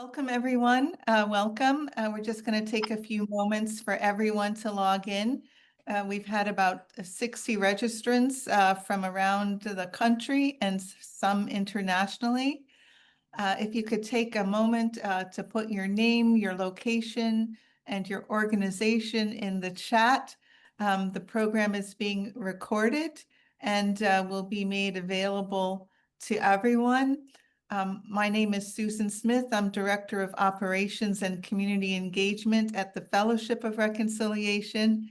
Welcome, everyone. Welcome. We're just going to take a few moments for everyone to log in. We've had about 60 registrants from around the country and some internationally. If you could take a moment to put your name, your location, and your organization in the chat. The program is being recorded and will be made available to everyone. My name is Susan Smith. I'm Director of Operations and Community Engagement at the Fellowship of Reconciliation.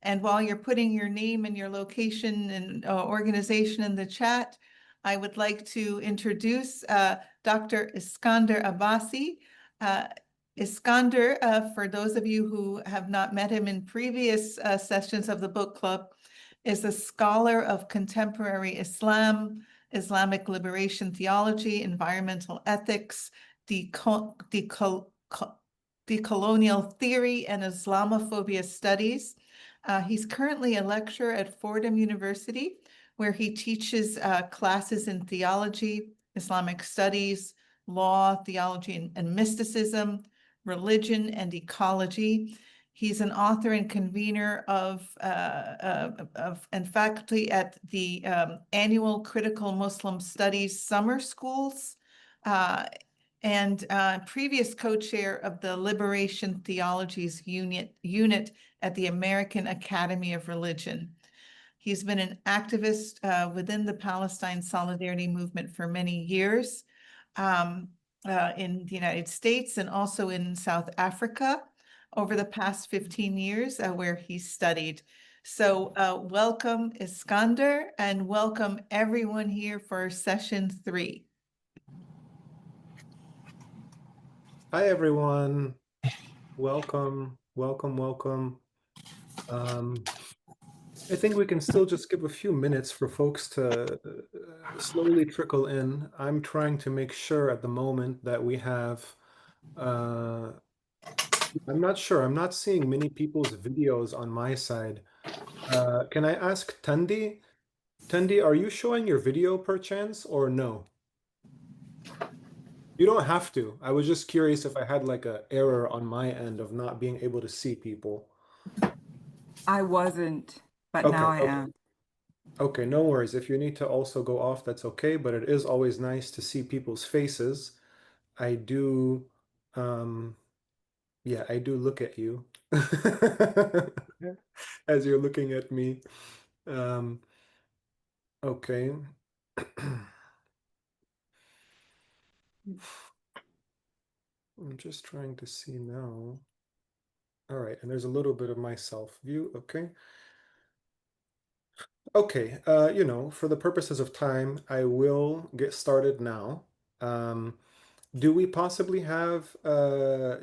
And while you're putting your name and your location and organization in the chat, I would like to introduce Dr. Iskander Abbasi. Iskander, for those of you who have not met him in previous sessions of the book club, is a scholar of contemporary Islam, Islamic Liberation Theology, environmental ethics, decolonial theory, and Islamophobia studies. He's currently a lecturer at Fordham University, where he teaches classes in theology, Islamic studies, law, theology and mysticism, religion, and ecology. He's an author and convener of and faculty at the annual Critical Muslim Studies summer schools, and previous co-chair of the Liberation Theology's unit at the American Academy of Religion. He's been an activist within the Palestine Solidarity Movement for many years in the United States and also in South Africa over the past 15 years where he studied. So welcome, Iskander, and welcome everyone here for session 3. Hi, everyone. Welcome, welcome, welcome. I think we can still just give a few minutes for folks to slowly trickle in. I'm trying to make sure at the moment that we have, I'm not sure, I'm not seeing many people's videos on my side. Can I ask Tandi? Tandi, are you showing your video perchance or no? You don't have to. I was just curious if I had like an error on my end of not being able to see people. I wasn't, but now I am. Okay, no worries. If you need to also go off, that's okay, but it is always nice to see people's faces. I do, yeah, I do look at you as you're looking at me. Okay. I'm just trying to see now. All right, and there's a little bit of my self view, okay. Okay, you know, for the purposes of time, I will get started now. Do we possibly have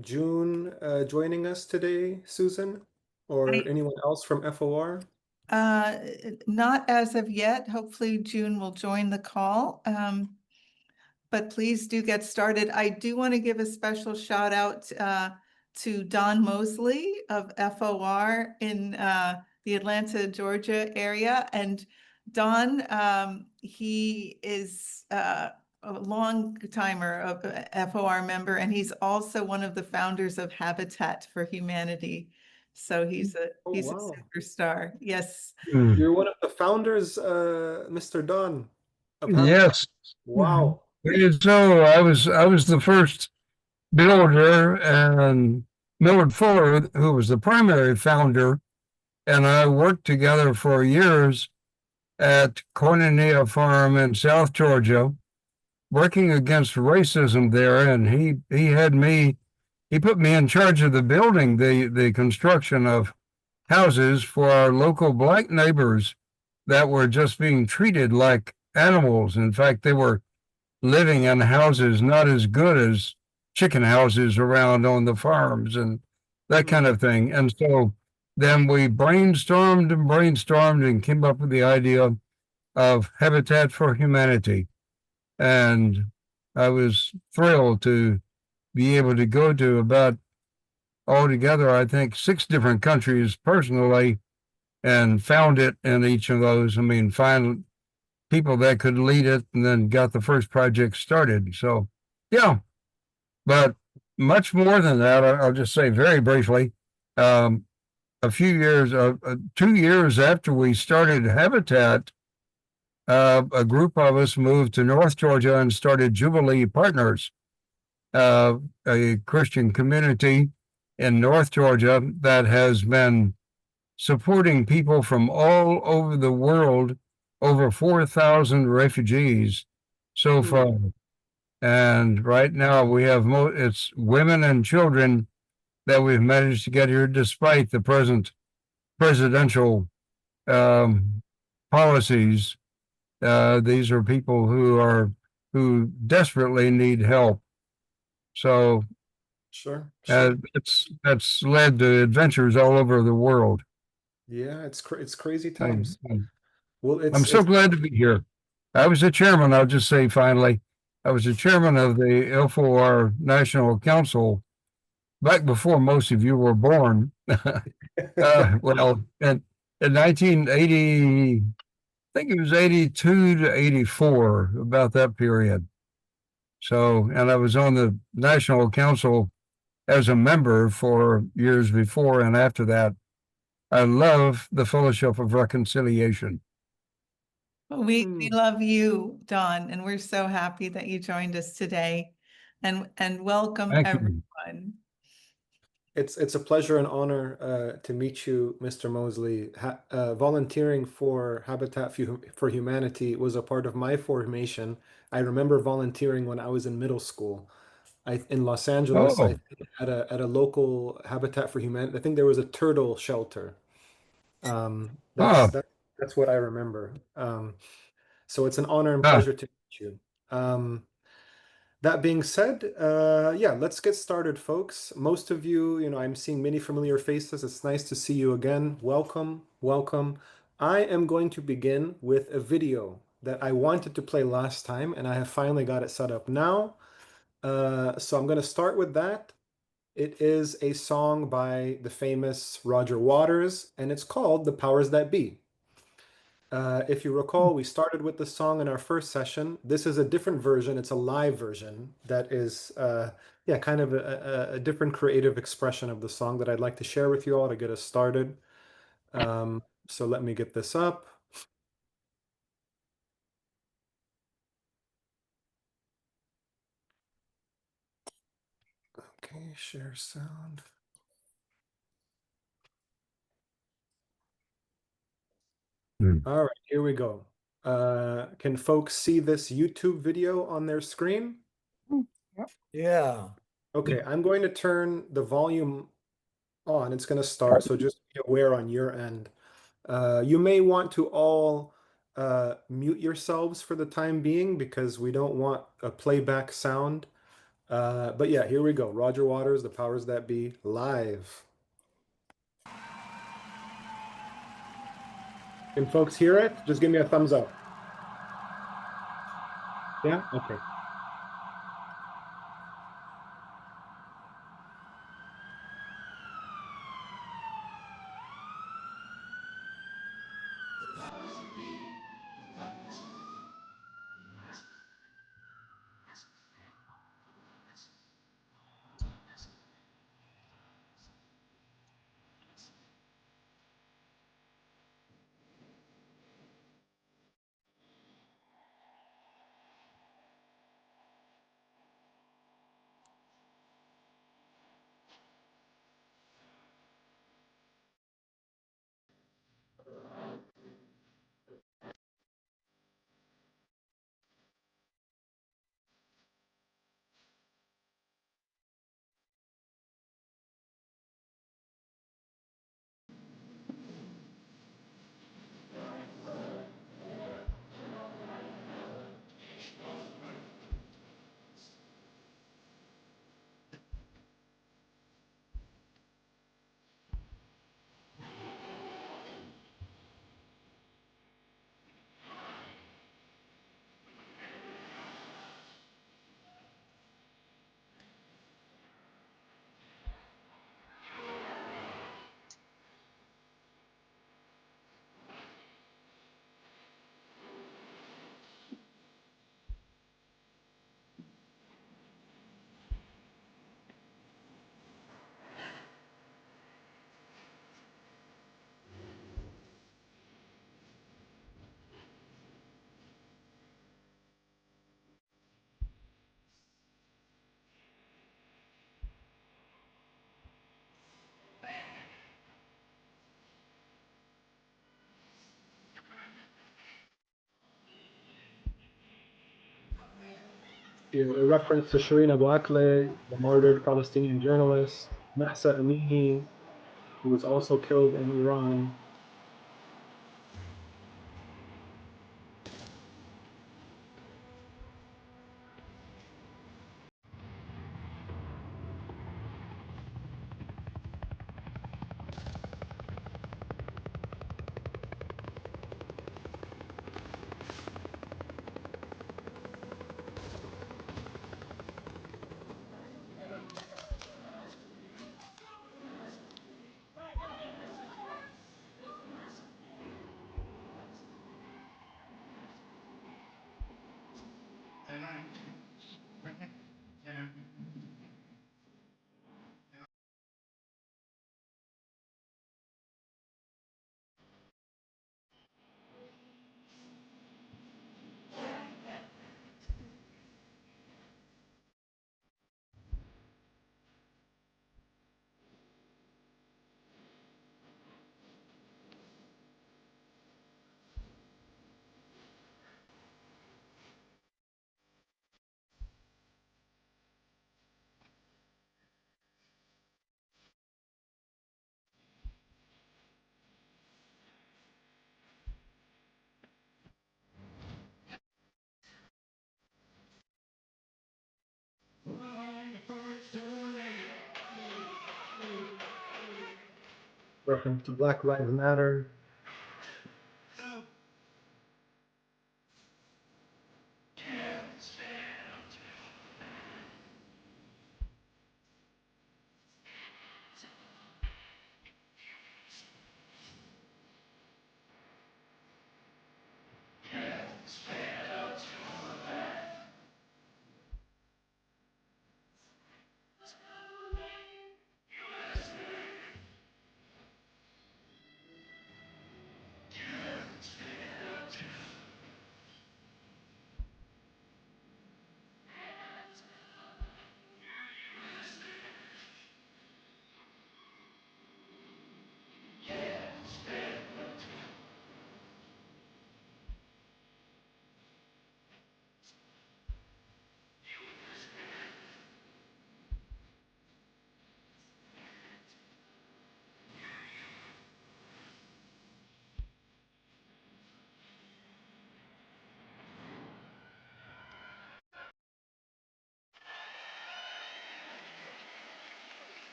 June joining us today, Susan, or anyone else from FOR? Not as of yet. Hopefully June will join the call. But please do get started. I do want to give a special shout out to Don Mosley of FOR in the Atlanta, Georgia area. And Don, he is a long timer of a FOR member, and he's also one of the founders of Habitat for Humanity. So he's a superstar. Yes. You're one of the founders, Mr. Don. Yes. Wow. So I was the first builder, and Millard Fuller, who was the primary founder, and I worked together for years at Koinonia Farm in South Georgia, working against racism there. And he put me in charge of the building, the construction of houses for our local black neighbors that were just being treated like animals. In fact, they were living in houses not as good as chicken houses around on the farms and that kind of thing. And so then we brainstormed and came up with the idea of Habitat for Humanity. And I was thrilled to be able to go to about altogether, I think, 6 different countries personally and found it in each of those. I mean, find people that could lead it, and then got the first project started. So, yeah, But much more than that, I'll just say very briefly. A few years, 2 years after we started Habitat, a group of us moved to North Georgia and started Jubilee Partners, a Christian community in North Georgia that has been supporting people from all over the world, over 4,000 refugees so far. And right now we have it's women and children that we've managed to get here despite the present presidential policies. These are people who desperately need help. So Sure. Sure. that's led to adventures all over the world. Yeah, it's crazy I'm, times. I'm Well, I'm so glad to be here. I was the chairman. I'll just say finally, I was the chairman of the FOR National Council back before most of you were born. Well, in 1980, I think it was 82 to 84, about that period. So, and I was on the National Council as a member for years before and after that. I love the Fellowship of Reconciliation. We love you, Don, and we're so happy that you joined us today. And welcome Thank you. everyone. It's a pleasure and honor to meet you, Mr. Mosley. Volunteering for Habitat for Humanity was a part of my formation. I remember volunteering when I was in middle school. In Los Angeles, I Oh, think at a local Habitat for Humanity. I think there was a turtle shelter. Um, that's ah, that, that's what I remember. So it's an honor and ah, pleasure to meet you. That being said, yeah, let's get started, folks. Most of you, I'm seeing many familiar faces. It's nice to see you again. Welcome, welcome. I am going to begin with a video that I wanted to play last time, and I have finally got it set up now. So I'm going to start with that. It is a song by the famous Roger Waters, and it's called The Powers That Be. If you recall, we started with the song in our first session. This is a different version. It's a live version that is, yeah, kind of a different creative expression of the song that I'd like to share with you all to get us started. So let me get this up. Okay, share sound. hmm. All right, here we go. Can folks see this YouTube video on their screen? Yeah. Okay, I'm going to turn the volume on. It's going to start, so just be aware on your end. You may want to all mute yourselves for the time being because we don't want a playback sound. But yeah, here we go. Roger Waters, The Powers That Be, live. Can folks hear it? Just give me a thumbs up. Yeah? Okay. here a reference to Shireen Abu Akleh, the martyred Palestinian journalist, Mahsa Amini, who was also killed in Iran. Reference to Black Lives Matter.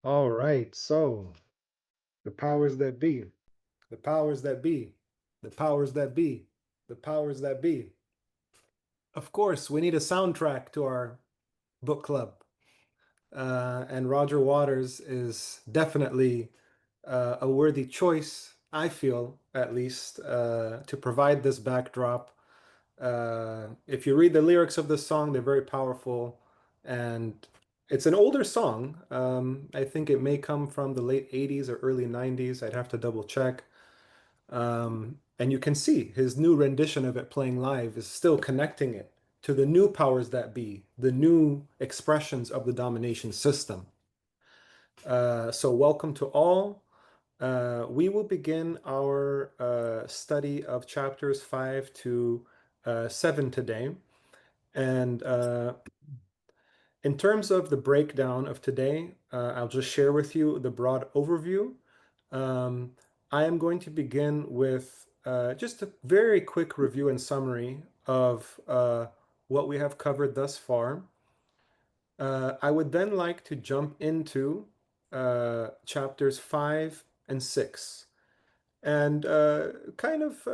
All right, so the powers that be, the powers that be, the powers that be, the powers that be. Of course, we need a soundtrack to our book club. And Roger Waters is definitely a worthy choice, I feel, at least, to provide this backdrop. If you read the lyrics of the song, they're very powerful, and it's an older song. I think it may come from the late 80s or early 90s. I'd have to double check. And you can see his new rendition of it playing live is still connecting it to the new powers that be, the new expressions of the domination system. So welcome to all. We will begin our study of chapters 5 to 7 today. And in terms of the breakdown of today, I'll just share with you the broad overview. I am going to begin with just a very quick review and summary of what we have covered thus far. I would then like to jump into chapters 5 and 6 and kind of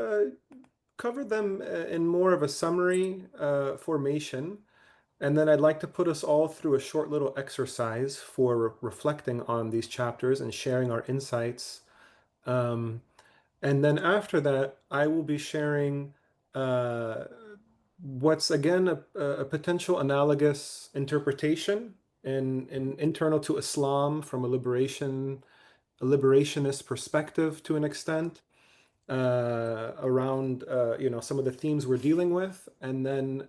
cover them in more of a summary formation. And then I'd like to put us all through a short little exercise for reflecting on these chapters and sharing our insights. And then after that, I will be sharing what's again a potential analogous interpretation in internal to Islam from a liberationist perspective to an extent around some of the themes we're dealing with, and then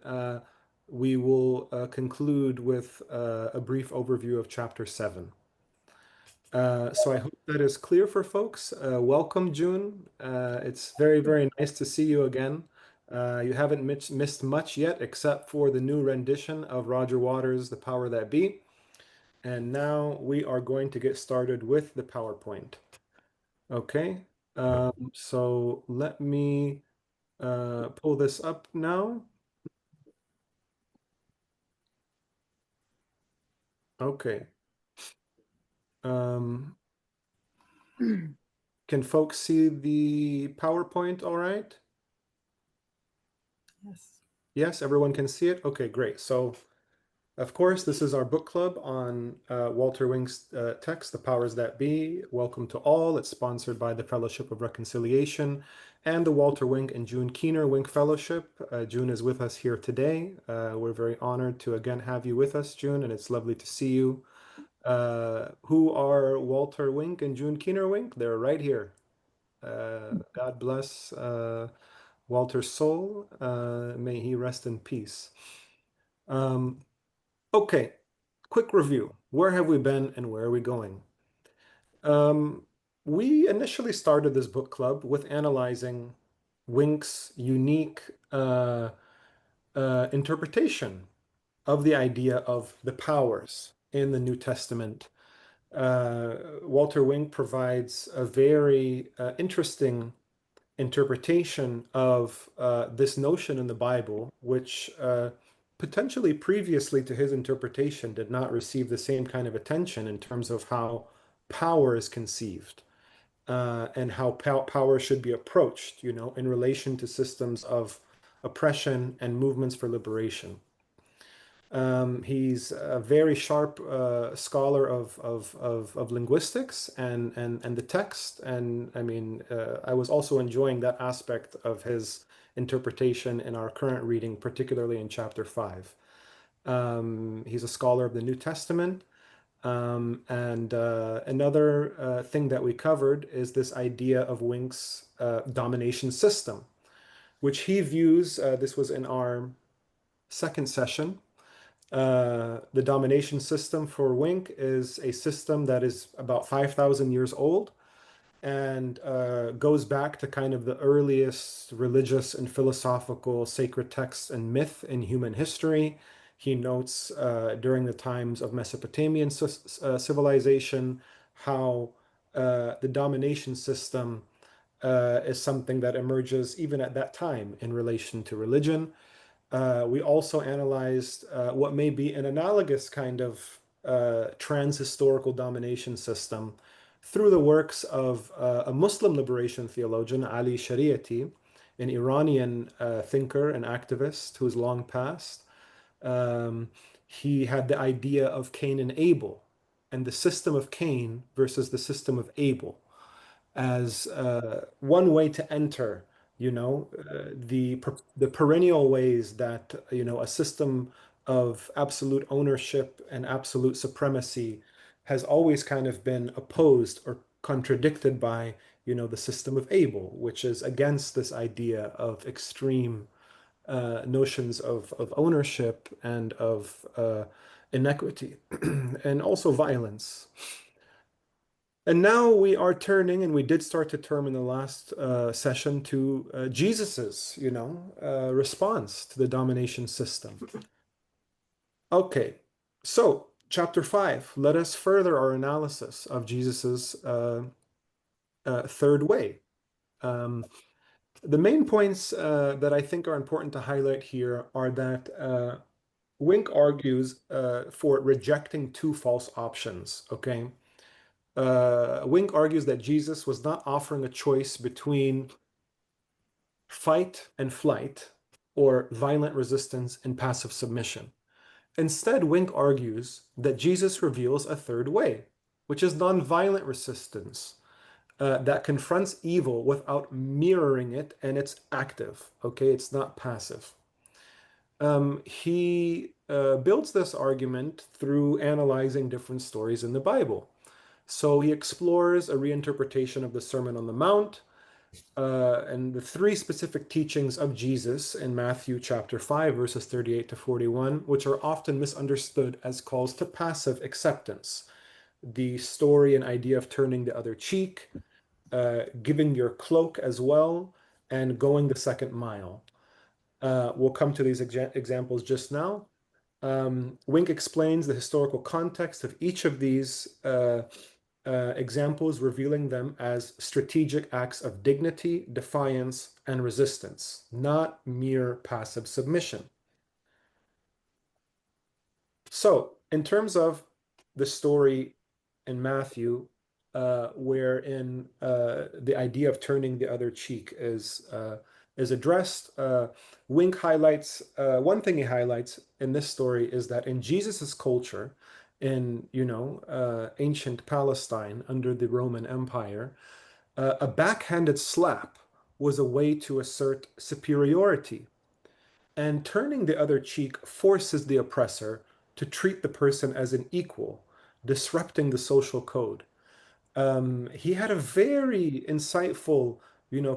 we will conclude with a brief overview of chapter 7. So I hope that is clear for folks. Welcome, June. It's very, very nice to see you again. You haven't missed much yet, except for the new rendition of Roger Waters' The Power That Be. And now we are going to get started with the PowerPoint. Okay, so let me pull this up now. Okay. Can folks see the PowerPoint all right? Yes. Yes, everyone can see it? Okay, great. So, of course, this is our book club on Walter Wink's text, The Powers That Be. Welcome to all. It's sponsored by the Fellowship of Reconciliation and the Walter Wink and June Keener Wink Fellowship. June is with us here today. We're very honored to again have you with us, June, and it's lovely to see you. Who are Walter Wink and June Keener Wink? They're right here. God bless Walter's soul. May he rest in peace. Okay, quick review. Where have we been and where are we going? We initially started this book club with analyzing Wink's unique interpretation of the idea of the powers in the New Testament. Walter Wink provides a very interesting interpretation of this notion in the Bible, which potentially previously to his interpretation did not receive the same kind of attention in terms of how power is conceived and how power should be approached, you know, in relation to systems of oppression and movements for liberation. He's a very sharp scholar of linguistics and the text. And I mean, I was also enjoying that aspect of his interpretation in our current reading, particularly in chapter 5. He's a scholar of the New Testament. Another thing that we covered is this idea of Wink's domination system, which he views, this was in our second session. The domination system for Wink is a system that is about 5,000 years old and goes back to kind of the earliest religious and philosophical sacred texts and myth in human history. He notes during the times of Mesopotamian civilization how the domination system is something that emerges even at that time in relation to religion. We also analyzed what may be an analogous kind of trans-historical domination system through the works of a Muslim liberation theologian, Ali Shariati, an Iranian thinker and activist who's long passed. He had the idea of Cain and Abel and the system of Cain versus the system of Abel as one way to enter, you know, the perennial ways that, you know, a system of absolute ownership and absolute supremacy has always kind of been opposed or contradicted by, you know, the system of Abel, which is against this idea of extreme notions of ownership and of inequity and also violence. And now we are turning, and we did start to turn in the last session to Jesus's, you know, response to the domination system. Okay, so chapter 5, let us further our analysis of Jesus's third way. The main points that I think are important to highlight here are that Wink argues for rejecting two false options, okay? Wink argues that Jesus was not offering a choice between fight and flight or violent resistance and passive submission. Instead, Wink argues that Jesus reveals a third way, which is nonviolent resistance that confronts evil without mirroring it, and it's active, okay? It's not passive. He builds this argument through analyzing different stories in the Bible. So he explores a reinterpretation of the Sermon on the Mount and the three specific teachings of Jesus in Matthew chapter 5, verses 38 to 41, which are often misunderstood as calls to passive acceptance. the story and idea of turning the other cheek, giving your cloak as well, and going the second mile. We'll come to these examples just now. Wink explains the historical context of each of these examples, revealing them as strategic acts of dignity, defiance, and resistance, not mere passive submission. So, in terms of the story in Matthew, wherein the idea of turning the other cheek is addressed, Wink highlights one thing he highlights in this story is that in Jesus's culture, in ancient Palestine under the Roman Empire, a backhanded slap was a way to assert superiority. And turning the other cheek forces the oppressor to treat the person as an equal, disrupting the social code. He had a very insightful,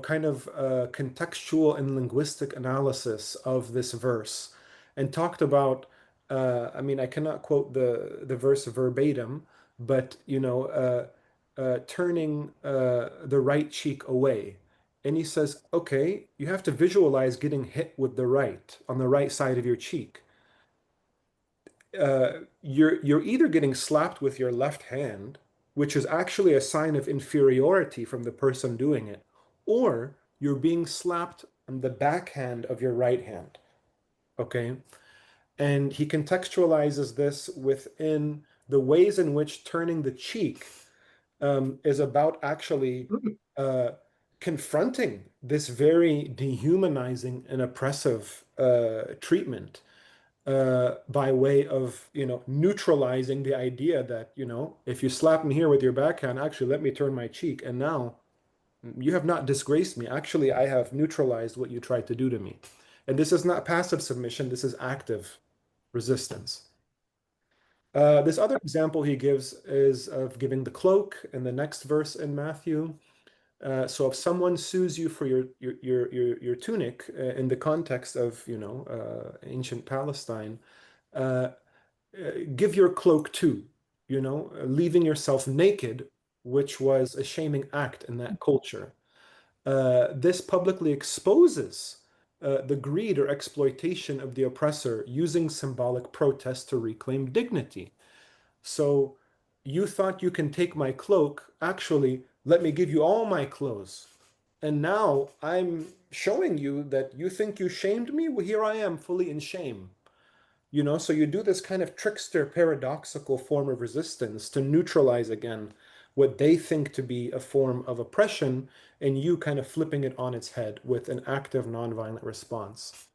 kind of contextual and linguistic analysis of this verse and talked about, I cannot quote the verse verbatim, but, turning the right cheek away. And he says, okay, you have to visualize getting hit with the right on the right side of your cheek. You're either getting slapped with your left hand, which is actually a sign of inferiority from the person doing it, or you're being slapped on the backhand of your right hand. Okay? And he contextualizes this within the ways in which turning the cheek is about actually confronting this very dehumanizing and oppressive treatment by way of, neutralizing the idea that, if you slap me here with your backhand, actually let me turn my cheek, and now you have not disgraced me. Actually, I have neutralized what you tried to do to me. And this is not passive submission, this is active resistance. This other example he gives is of giving the cloak in the next verse in Matthew. So if someone sues you for your tunic in the context of ancient Palestine, give your cloak too. Leaving yourself naked, which was a shaming act in that culture. This publicly exposes the greed or exploitation of the oppressor using symbolic protest to reclaim dignity. So you thought you can take my cloak. Actually, let me give you all my clothes. And now I'm showing you that you think you shamed me. Well, here I am fully in shame. So you do this kind of trickster, paradoxical form of resistance to neutralize again what they think to be a form of oppression, and you kind of flipping it on its head with an active, nonviolent response.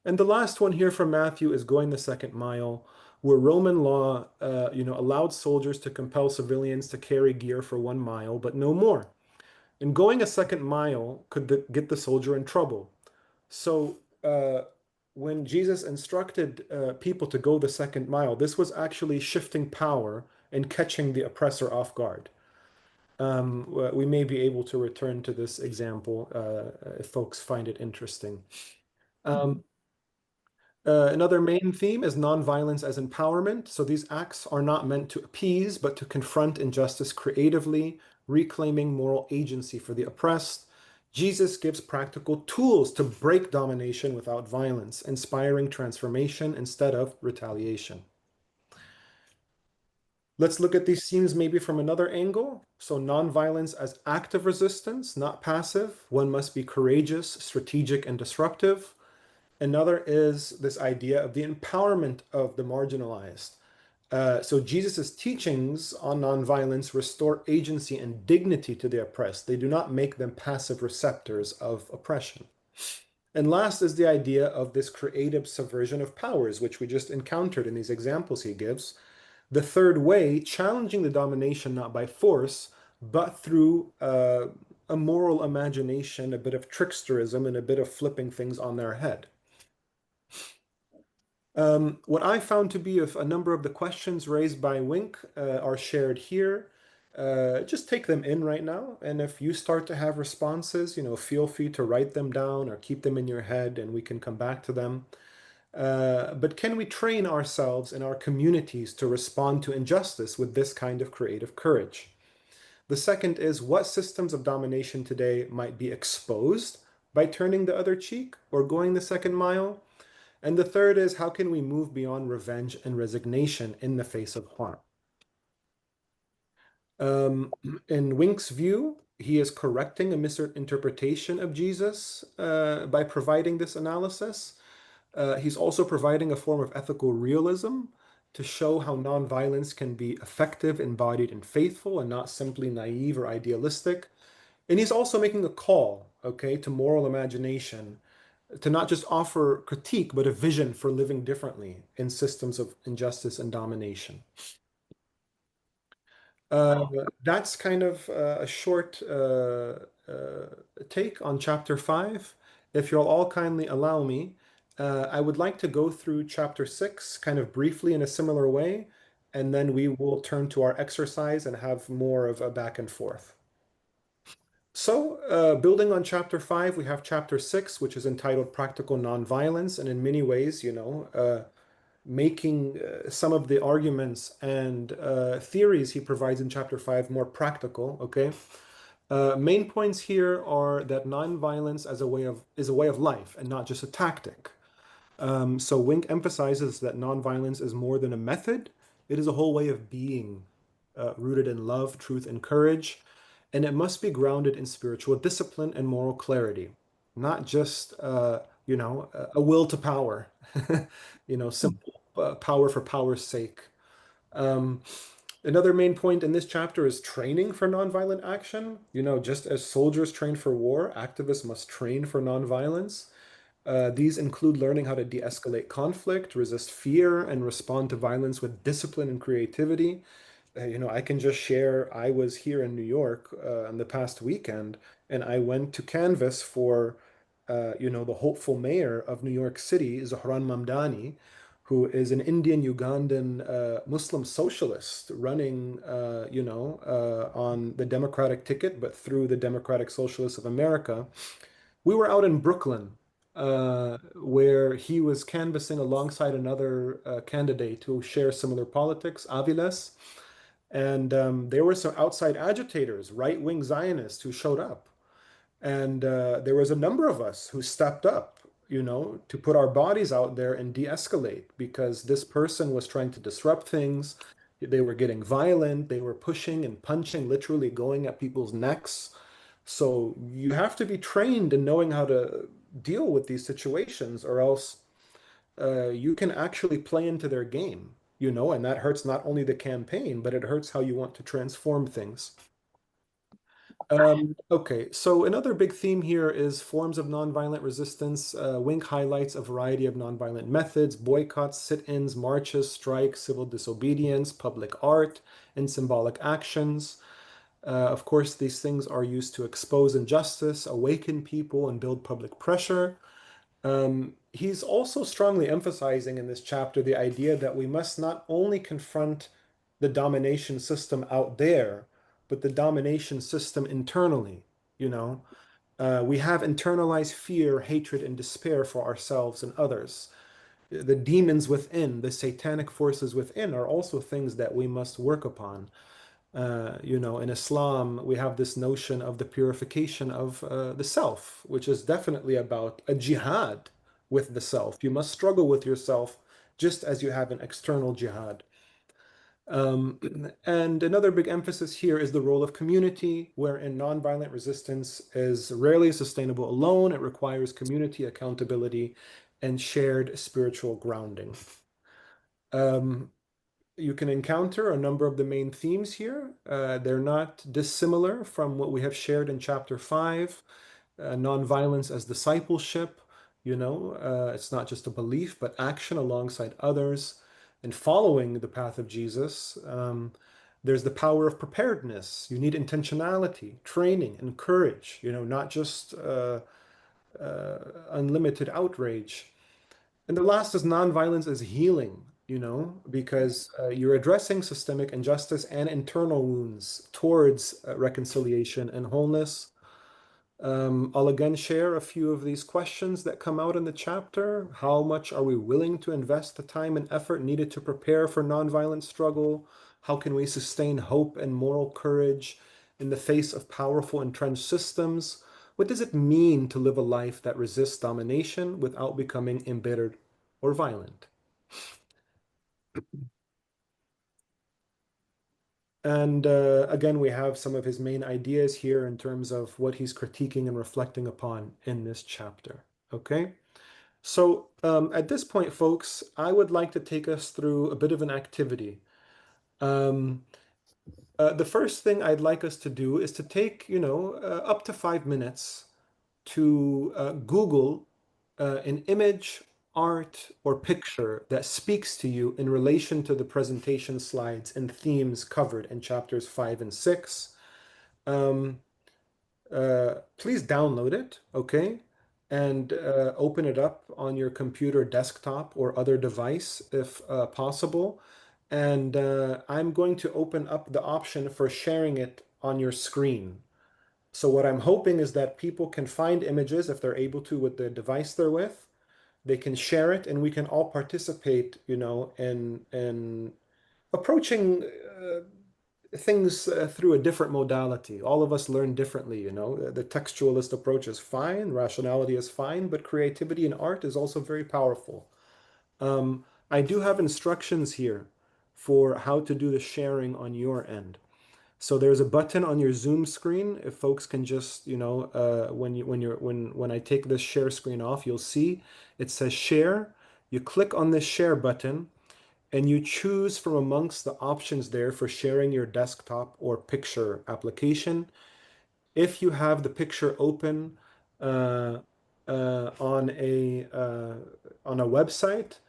And the last one here from Matthew is going the second mile, where Roman law, allowed soldiers to compel civilians to carry gear for 1 mile, but no more. And going a second mile could get the soldier in trouble. So when Jesus instructed people to go the second mile, this was actually shifting power and catching the oppressor off guard. We may be able to return to this example if folks find it interesting. Another main theme is nonviolence as empowerment. So these acts are not meant to appease, but to confront injustice creatively, reclaiming moral agency for the oppressed. Jesus gives practical tools to break domination without violence, inspiring transformation instead of retaliation. Let's look at these themes maybe from another angle. So nonviolence as active resistance, not passive. One must be courageous, strategic, and disruptive. Another is this idea of the empowerment of the marginalized. So Jesus's teachings on nonviolence restore agency and dignity to the oppressed. They do not make them passive receptors of oppression. And last is the idea of this creative subversion of powers, which we just encountered in these examples he gives. The third way, challenging the domination not by force, but through a moral imagination, a bit of tricksterism, and a bit of flipping things on their head. What I found to be a number of the questions raised by Wink are shared here. Just take them in right now. And if you start to have responses, feel free to write them down or keep them in your head and we can come back to them. But can we train ourselves and our communities to respond to injustice with this kind of creative courage? The second is, what systems of domination today might be exposed by turning the other cheek or going the second mile? And the third is, how can we move beyond revenge and resignation in the face of harm? In Wink's view, he is correcting a misinterpretation of Jesus by providing this analysis. He's also providing a form of ethical realism to show how nonviolence can be effective, embodied, and faithful, and not simply naive or idealistic. And he's also making a call, okay, to moral imagination, to not just offer critique, but a vision for living differently in systems of injustice and domination. That's kind of a short take on chapter 5. If you'll all kindly allow me, I would like to go through chapter 6 kind of briefly in a similar way, and then we will turn to our exercise and have more of a back and forth. So, building on chapter 5, we have chapter 6, which is entitled Practical Nonviolence, and in many ways, making some of the arguments and theories he provides in chapter 5 more practical, okay? Main points here are that nonviolence is a way of life and not just a tactic. So Wink emphasizes that nonviolence is more than a method. It is a whole way of being, rooted in love, truth, and courage. And it must be grounded in spiritual discipline and moral clarity, not just, a will to power, simple power for power's sake. Another main point in this chapter is training for nonviolent action. Just as soldiers train for war, activists must train for nonviolence. These include learning how to de-escalate conflict, resist fear, and respond to violence with discipline and creativity. I can just share, I was here in New York on the past weekend, and I went to canvass for, the hopeful mayor of New York City, Zohran Mamdani, who is an Indian Ugandan Muslim socialist running, on the Democratic ticket, but through the Democratic Socialists of America. We were out in Brooklyn, where he was canvassing alongside another candidate who shares similar politics, Aviles. And there were some outside agitators, right-wing Zionists, who showed up. And there was a number of us who stepped up, to put our bodies out there and de-escalate, because this person was trying to disrupt things. They were getting violent. They were pushing and punching, literally going at people's necks. So you have to be trained in knowing how to deal with these situations, or else you can actually play into their game, and that hurts not only the campaign, but it hurts how you want to transform things. Okay, so another big theme here is forms of nonviolent resistance. Wink highlights a variety of nonviolent methods: boycotts, sit-ins, marches, strikes, civil disobedience, public art, and symbolic actions. Of course, these things are used to expose injustice, awaken people, and build public pressure. He's also strongly emphasizing in this chapter the idea that we must not only confront the domination system out there, but the domination system internally. We have internalized fear, hatred, and despair for ourselves and others. The demons within, the satanic forces within, are also things that we must work upon. In Islam, we have this notion of the purification of the self, which is definitely about a jihad with the self. You must struggle with yourself just as you have an external jihad. And another big emphasis here is the role of community, wherein nonviolent resistance is rarely sustainable alone. It requires community accountability and shared spiritual grounding. You can encounter a number of the main themes here. They're not dissimilar from what we have shared in chapter 5. Nonviolence as discipleship, it's not just a belief, but action alongside others and following the path of Jesus. There's the power of preparedness. You need intentionality, training, and courage, not just unlimited outrage. And the last is nonviolence as healing, because you're addressing systemic injustice and internal wounds towards reconciliation and wholeness. I'll again share a few of these questions that come out in the chapter. How much are we willing to invest the time and effort needed to prepare for nonviolent struggle? How can we sustain hope and moral courage in the face of powerful entrenched systems? What does it mean to live a life that resists domination without becoming embittered or violent? And again, we have some of his main ideas here in terms of what he's critiquing and reflecting upon in this chapter. Okay, so at this point, folks, I would like to take us through a bit of an activity. The first thing I'd like us to do is to take, up to 5 minutes to Google an image, art, or picture that speaks to you in relation to the presentation slides and themes covered in chapters 5 and 6. Please download it, okay? And open it up on your computer, desktop, or other device if possible. And I'm going to open up the option for sharing it on your screen. So what I'm hoping is that people can find images if they're able to with the device they're with. They can share it, and we can all participate, in approaching things through a different modality. All of us learn differently, The textualist approach is fine, rationality is fine, but creativity in art is also very powerful. I do have instructions here for how to do the sharing on your end. So there's a button on your Zoom screen. If folks can just, when I take this share screen off, you'll see it says share. You click on this share button and you choose from amongst the options there for sharing your desktop or picture application. If you have the picture open uh, on a website,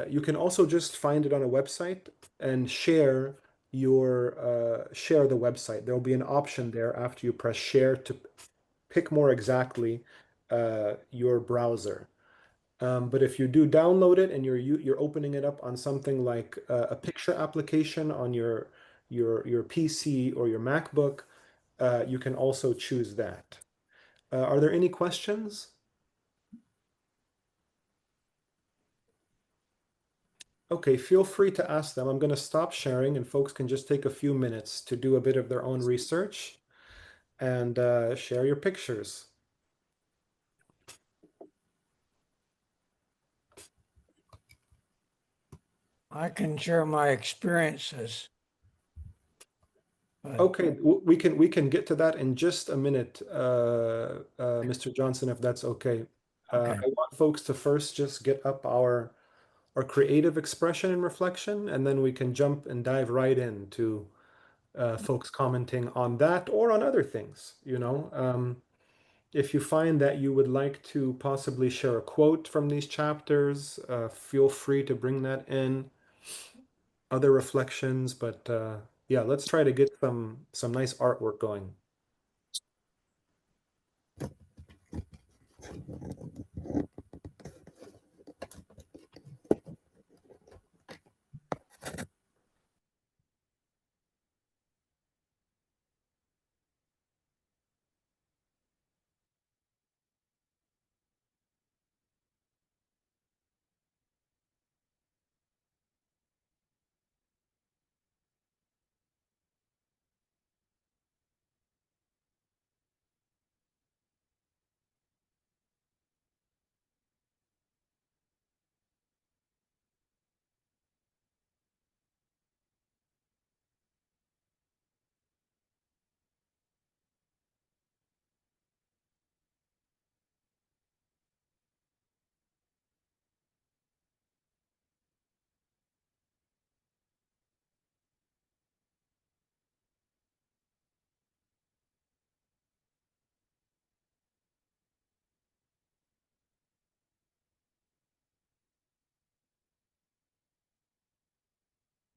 you can also just find it on a website and share the website. There will be an option there after you press share to pick more exactly your browser. But if you do download it and you're opening it up on something like a picture application on your PC or your MacBook, you can also choose that. Are there any questions? Okay, feel free to ask them. I'm going to stop sharing, and folks can just take a few minutes to do a bit of their own research and share your pictures. I can share my experiences. But Okay, we can get to that in just a minute, Mr. Johnson, if that's okay. Okay. I want folks to first just get up our creative expression and reflection, and then we can jump and dive right into folks commenting on that or on other things, If you find that you would like to possibly share a quote from these chapters, feel free to bring that in. Other reflections, but yeah, let's try to get some nice artwork going.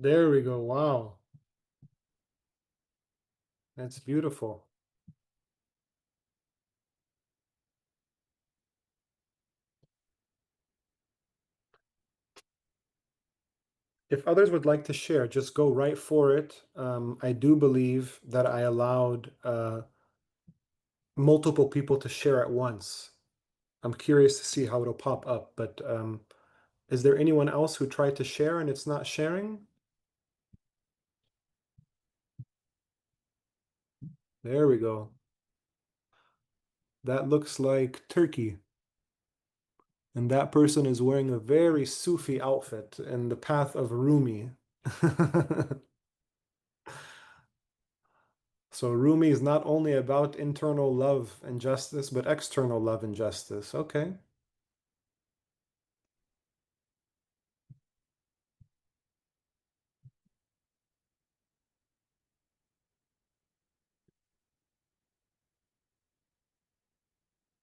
There we go. Wow, that's beautiful. If others would like to share, just go right for it. I do believe that I allowed multiple people to share at once. I'm curious to see how it'll pop up, but is there anyone else who tried to share and it's not sharing? There we go. That looks like Turkey. And that person is wearing a very Sufi outfit in the path of Rumi. So Rumi is not only about internal love and justice, but external love and justice. Okay.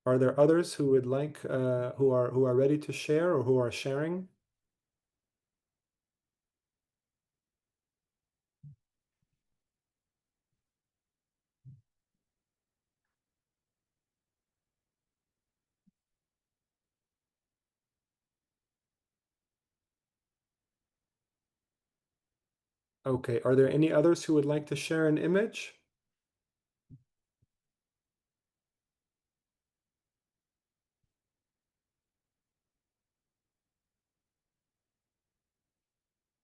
Are there others who would like who are ready to share or who are sharing? Okay, are there any others who would like to share an image?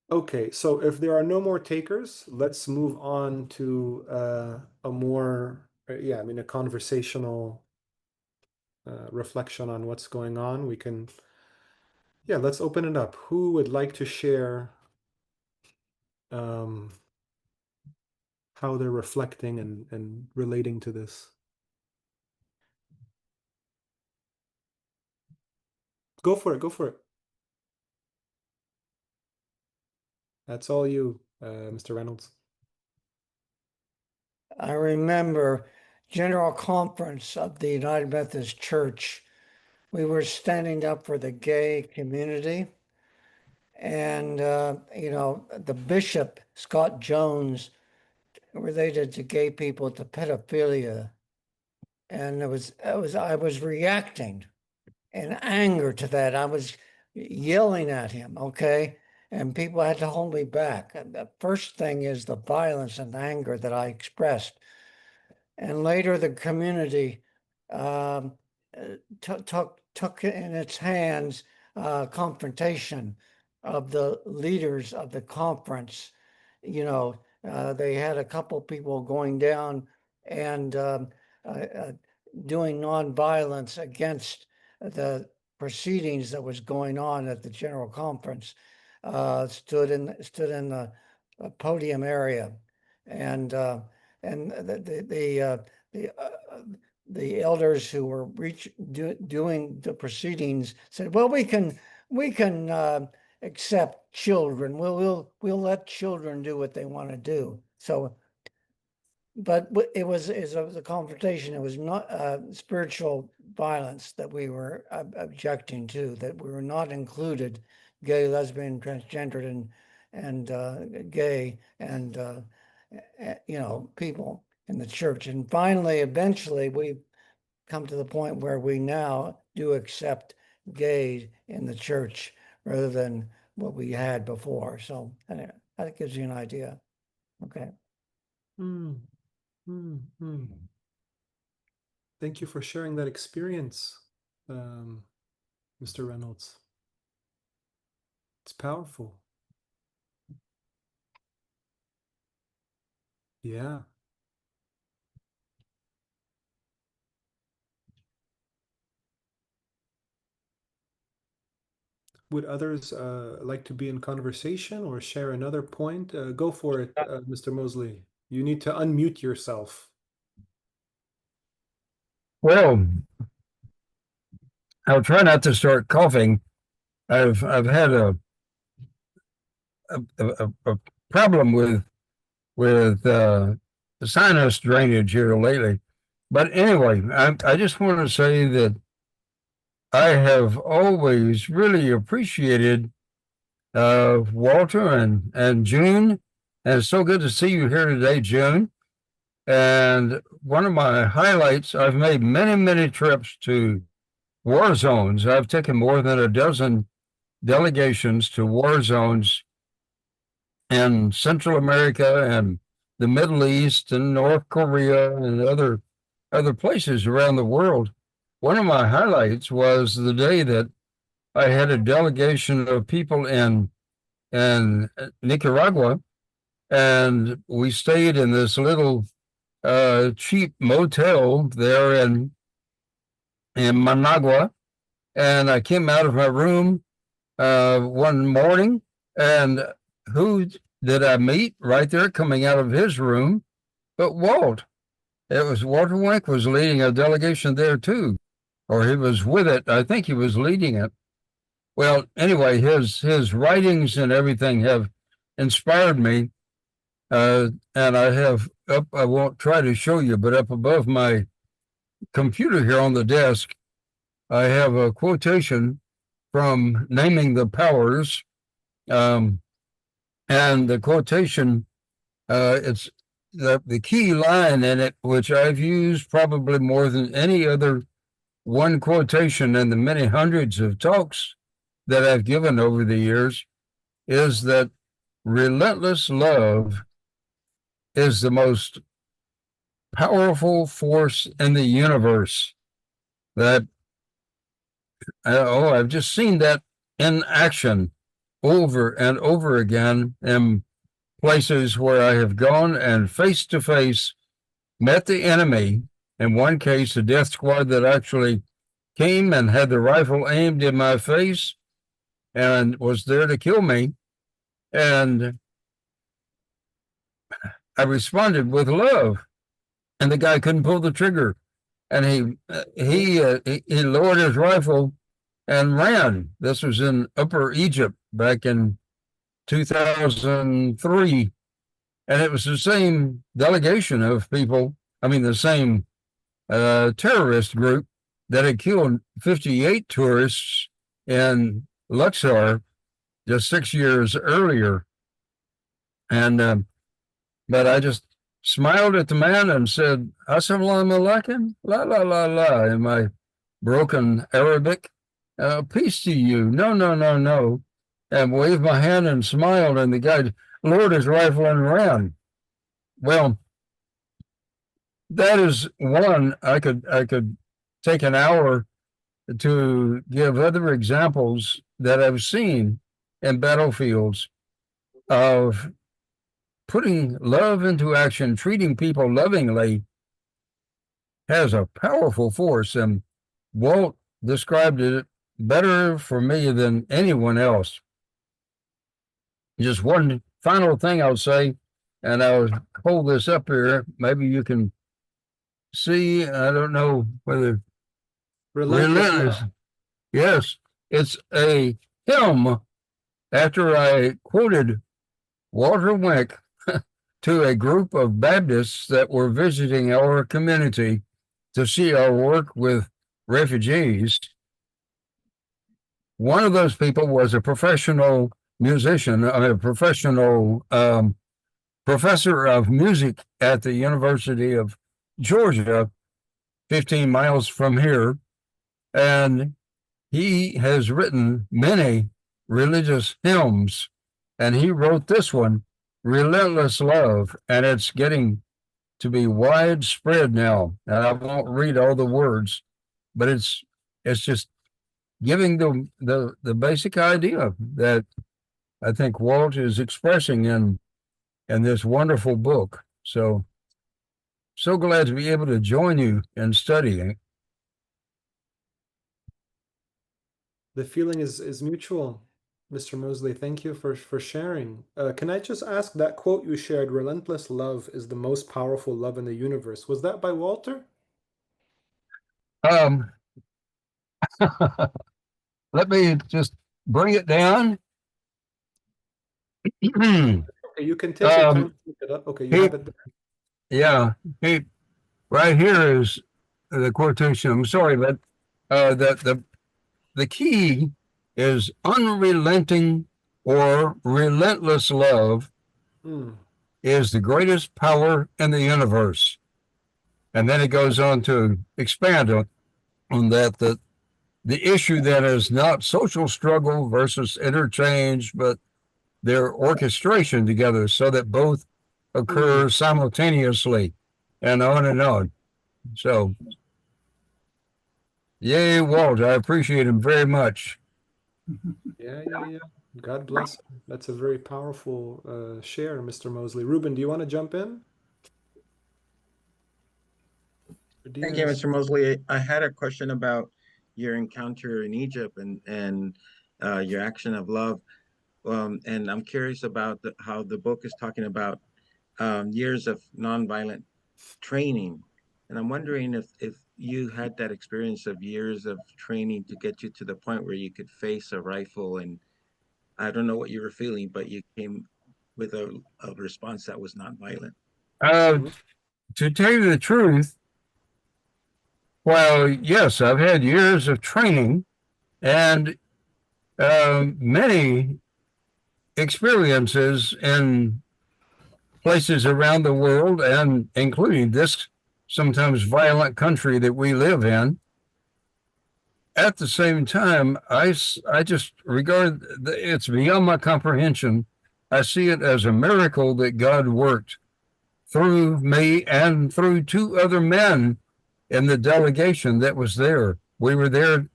Okay, so if there are no more takers, let's move on to a more, yeah, I mean, a conversational reflection on what's going on. We can, yeah, let's open it up. Who would like to share how they're reflecting and relating to this? Go for it, go for it. That's all you, Mr. Reynolds. I remember General Conference of the United Methodist Church. We were standing up for the gay community. And, the bishop, Scott Jones, related to gay people to pedophilia. And I was reacting in anger to that. I was yelling at him, okay? And people had to hold me back. And the first thing is the violence and anger that I expressed. And later the community took in its hands confrontation of the leaders of the conference. They had a couple people going down and doing nonviolence against the proceedings that was going on at the general conference. Stood in the podium area, and the elders who were doing the proceedings said, "Well, we can accept children. We'll let children do what they want to do." So, but it was a confrontation. It was not spiritual violence that we were objecting to. That we were not included gay, lesbian, transgendered, and gay and people in the church. And finally, eventually, we've come to the point where we now do accept gays in the church rather than what we had before. So anyway, that gives you an idea. Okay. Thank you for sharing that experience, Mr. Reynolds. It's powerful. Yeah. Would others like to be in conversation or share another point? Go for it, Mr. Mosley. You need to unmute yourself. Well, I'll try not to start coughing. I've had a problem with sinus drainage here lately. But anyway, I just want to say that I have always really appreciated Walter and June, and it's so good to see you here today, June. And one of my highlights, I've made many trips to war zones. I've taken more than a dozen delegations to war zones in Central America and the Middle East and North Korea and other other places around the world. One of my highlights was the day that I had a delegation of people in Nicaragua, and we stayed in this little cheap motel there in Managua. And I came out of my room one morning, and who did I meet right there coming out of his room? But Walt. It was Walter Wink was leading a delegation there too, or he was with it. I think he was leading it. Well, anyway, his writings and everything have inspired me, and I have up. I won't try to show you, but up above my computer here on the desk, I have a quotation from Naming the Powers, and the quotation. It's the key line in it, which I've used probably more than any other one quotation in the many hundreds of talks that I've given over the years, is that relentless love is the most powerful force in the universe. That, I've just seen that in action over and over again in places where I have gone and face to face met the enemy. In one case, a death squad that actually came and had the rifle aimed in my face and was there to kill me. And I responded with love, and the guy couldn't pull the trigger. And he lowered his rifle and ran. This was in Upper Egypt back in 2003. And it was the same delegation of people, the same terrorist group that had killed 58 tourists in Luxor just 6 years earlier. And but I just smiled at the man and said, "Assalamu alaikum, la la la la," in my broken Arabic. "Peace to you. No, no, no, no." And waved my hand and smiled, and the guy lowered his rifle and ran. Well, that is one. I could take an hour to give other examples that I've seen in battlefields of putting love into action, treating people lovingly has a powerful force. And Walt described it better for me than anyone else. Just one final thing I'll say, and I'll hold this up here. Maybe you can see. I don't know whether relentless. Yes, it's a hymn after I quoted Walter Wink to a group of Baptists that were visiting our community to see our work with refugees. One of those people was a professional musician, a professional professor of music at the University of Georgia, 15 miles from here. And he has written many religious hymns, and he wrote this one, Relentless Love, and it's getting to be widespread now. And I won't read all the words, but it's just giving the basic idea that I think Walt is expressing in this wonderful book. So glad to be able to join you in studying. The feeling is mutual, Mr. Mosley. Thank you for sharing. Can I just ask, that quote you shared, relentless love is the most powerful love in the universe. Was that by Walter? Let me just bring it down. Okay, you can take your time to look it up. Okay, you have it there. Yeah, right here is the quotation. I'm sorry, but the key is unrelenting or relentless love is the greatest power in the universe. And then it goes on to expand on that the issue then is not social struggle versus interchange, but their orchestration together so that both occur simultaneously, and on and on. So, yay, Walt. I appreciate him very much. Yeah, yeah, yeah. God bless him. That's a very powerful share, Mr. Mosley. Ruben, do you want to jump in? Or Thank you, Diaz? Mr. Mosley. I had a question about your encounter in Egypt and your action of love. And I'm curious about how the book is talking about years of nonviolent training. And I'm wondering if you had that experience of years of training to get you to the point where you could face a rifle, and I don't know what you were feeling, but you came with a response that was nonviolent. Uh, to tell you the truth, well, yes, I've had years of training and many experiences in places around the world, and including this sometimes violent country that we live in. At the same time, I just regard it's beyond my comprehension. I see it as a miracle that God worked through me and through two other men in the delegation that was there. We were there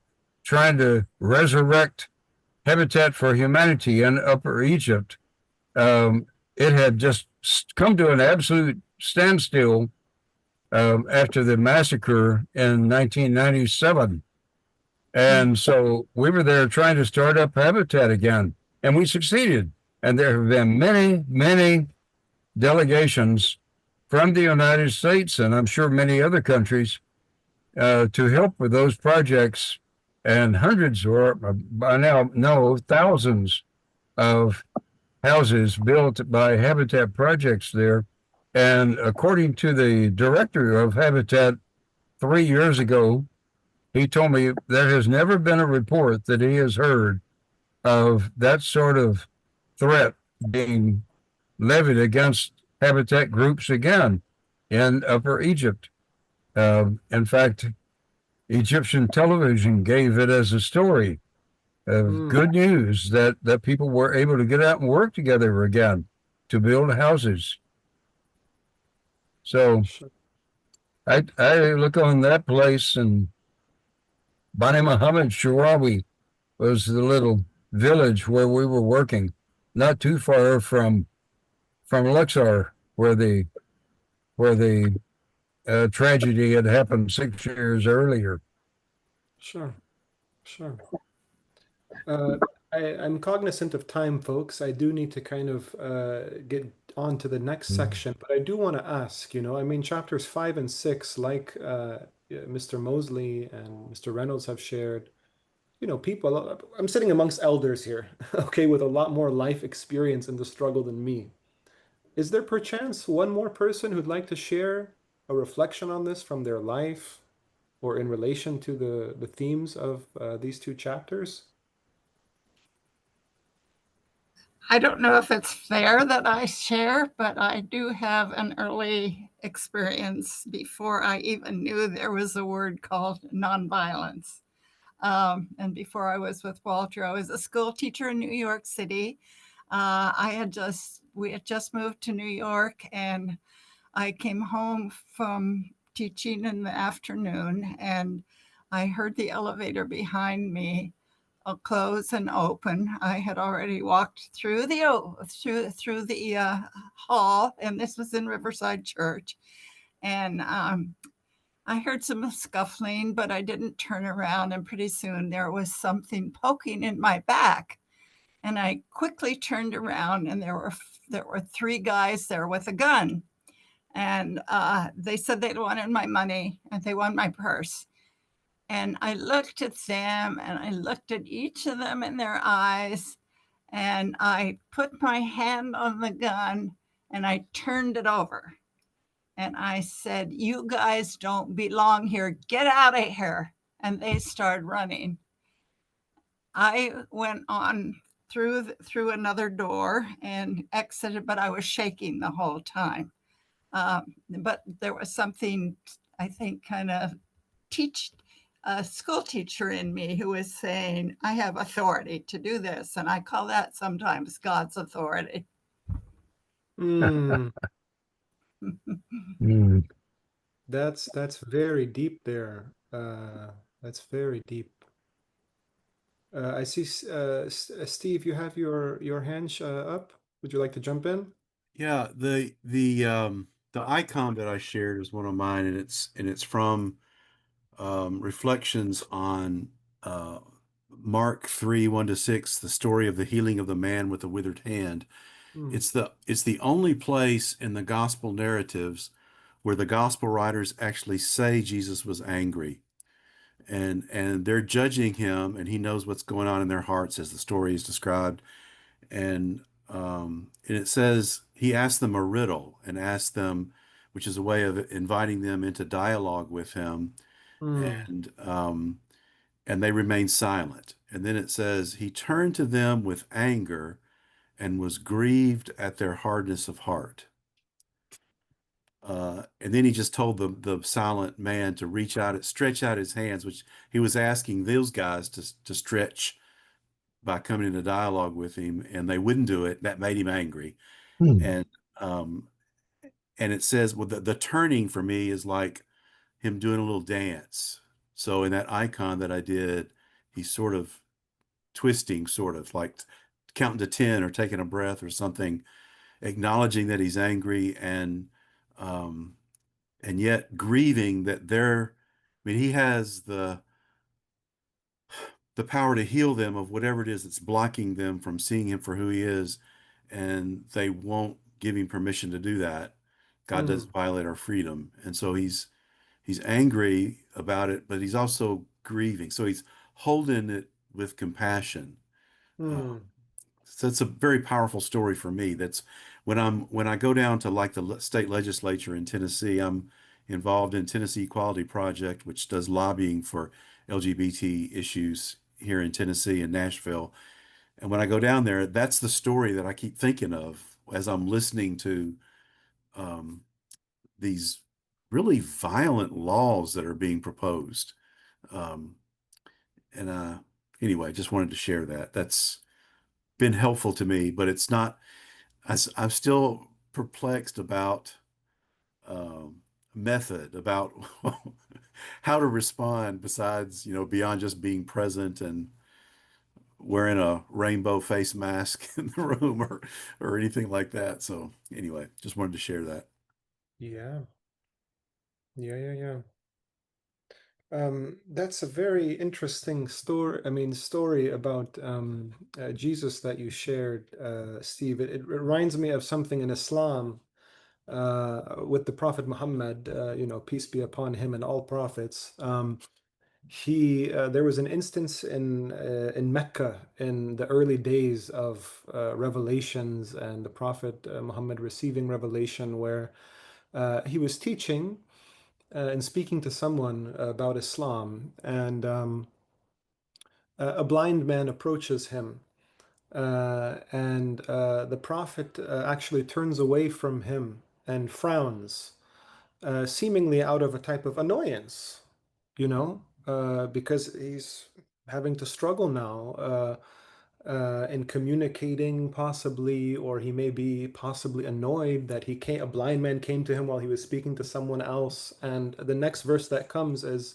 trying to resurrect Habitat for Humanity in Upper Egypt. It had just come to an absolute standstill after the massacre in 1997. And so we were there trying to start up Habitat again, and we succeeded. And there have been many, many delegations from the United States, and I'm sure many other countries, to help with those projects, and hundreds, or by now, no, thousands of houses built by Habitat projects there. And according to the director of Habitat 3 years ago, he told me there has never been a report that he has heard of that sort of threat being levied against Habitat groups again in Upper Egypt. In fact, Egyptian television gave it as a story of good news that people were able to get out and work together again to build houses. So I look on that place, and Bani Muhammad Shirawi was the little village where we were working, not too far from Luxor, where the tragedy had happened 6 years earlier. Sure, sure. I'm cognizant of time, folks. I do need to kind of get on to the next section, but I do want to ask, I mean, chapters 5 and 6, like Mr. Mosley and Mr. Reynolds have shared, people, I'm sitting amongst elders here, okay, with a lot more life experience in the struggle than me. Is there perchance one more person who'd like to share a reflection on this from their life or in relation to the themes of these two chapters? I don't know if it's fair that I share, but I do have an early experience before I even knew there was a word called nonviolence. And before I was with Walter, I was a school teacher in New York City. We had just moved to New York, and I came home from teaching in the afternoon, and I heard the elevator behind me close and open. I had already walked through the hall, and this was in Riverside Church. And I heard some scuffling, but I didn't turn around. And pretty soon there was something poking in my back. And I quickly turned around, and there were three guys there with a gun. And they said they wanted my money and they wanted my purse. And I looked at them, and I looked at each of them in their eyes, and I put my hand on the gun and I turned it over. And I said, "You guys don't belong here. Get out of here." And they started running. I went on through another door and exited, but I was shaking the whole time. But there was something, I think, kind of a school teacher in me who was saying, I have authority to do this. And I call that sometimes God's authority. Mm, Mm. That's very deep there. That's very deep. I see, Steve, you have your hand up. Would you like to jump in? Yeah, the icon that I shared is one of mine, and it's from reflections on uh, Mark 3, 1-6, the story of the healing of the man with the withered hand. Hmm. It's the only place in the gospel narratives where the gospel writers actually say Jesus was angry. And they're judging him, and he knows what's going on in their hearts as the story is described. And it says he asked them a riddle and asked them, which is a way of inviting them into dialogue with him, Hmm. and they remained silent. And then it says he turned to them with anger and was grieved at their hardness of heart. And then he just told the silent man to stretch out his hands, which he was asking those guys to stretch by coming into dialogue with him, and they wouldn't do it. That made him angry. Hmm. And um, and it says, well, the turning for me is like him doing a little dance. So in that icon that I did, he's sort of twisting, sort of like counting to 10 or taking a breath or something, acknowledging that he's angry um, and yet grieving that I mean, he has the power to heal them of whatever it is that's blocking them from seeing him for who he is, and they won't give him permission to do that. God Hmm. doesn't violate our freedom, and so he's angry about it, but he's also grieving. So he's holding it with compassion. Uh, Hmm. so it's a very powerful story for me. That's when I go down to like the state legislature in Tennessee, I'm involved in Tennessee Equality Project, which does lobbying for LGBT issues here in Tennessee and Nashville. And when I go down there, that's the story that I keep thinking of as I'm listening to um, these really violent laws that are being proposed. Um, and Anyway, just wanted to share that. That's been helpful to me, but it's not. I'm still perplexed about method, about how to respond besides, beyond just being present and wearing a rainbow face mask in the room or anything like that. So anyway, just wanted to share that. Yeah. Yeah. That's a very interesting story. I mean, story about Jesus that you shared, Steve. It reminds me of something in Islam with the Prophet Muhammad, peace be upon him and all prophets. There was an instance in Mecca in the early days of revelations and the Prophet Muhammad receiving revelation, where he was teaching and speaking to someone about Islam, and a blind man approaches him, and the Prophet actually turns away from him and frowns, seemingly out of a type of annoyance, because he's having to struggle now in communicating, possibly, or he may be possibly annoyed that a blind man came to him while he was speaking to someone else. And the next verse that comes is,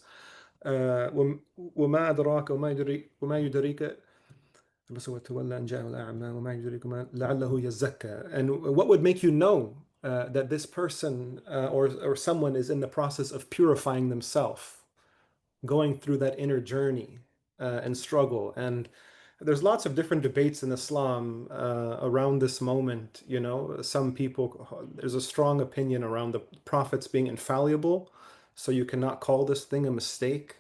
وما أدراك وما يدريك بس هو تولى أن جاءه الأعمى وما يدريك لعله يزكى. And what would make you know that this person or someone is in the process of purifying themselves, going through that inner journey and struggle? And there's lots of different debates in Islam around this moment. Some people, there's a strong opinion around the prophets being infallible, so you cannot call this thing a mistake,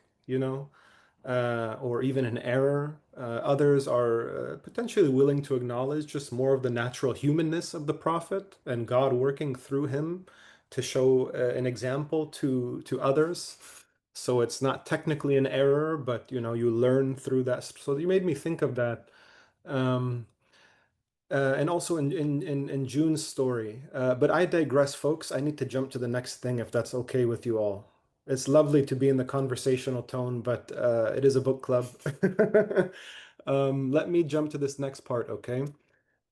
or even an error. Others are potentially willing to acknowledge just more of the natural humanness of the prophet and God working through him to show an example to others. So it's not technically an error, but you learn through that. So you made me think of that. Um, and also in June's story. But I digress, folks. I need to jump to the next thing if that's okay with you all. It's lovely to be in the conversational tone, but it is a book club. Let me jump to this next part, okay?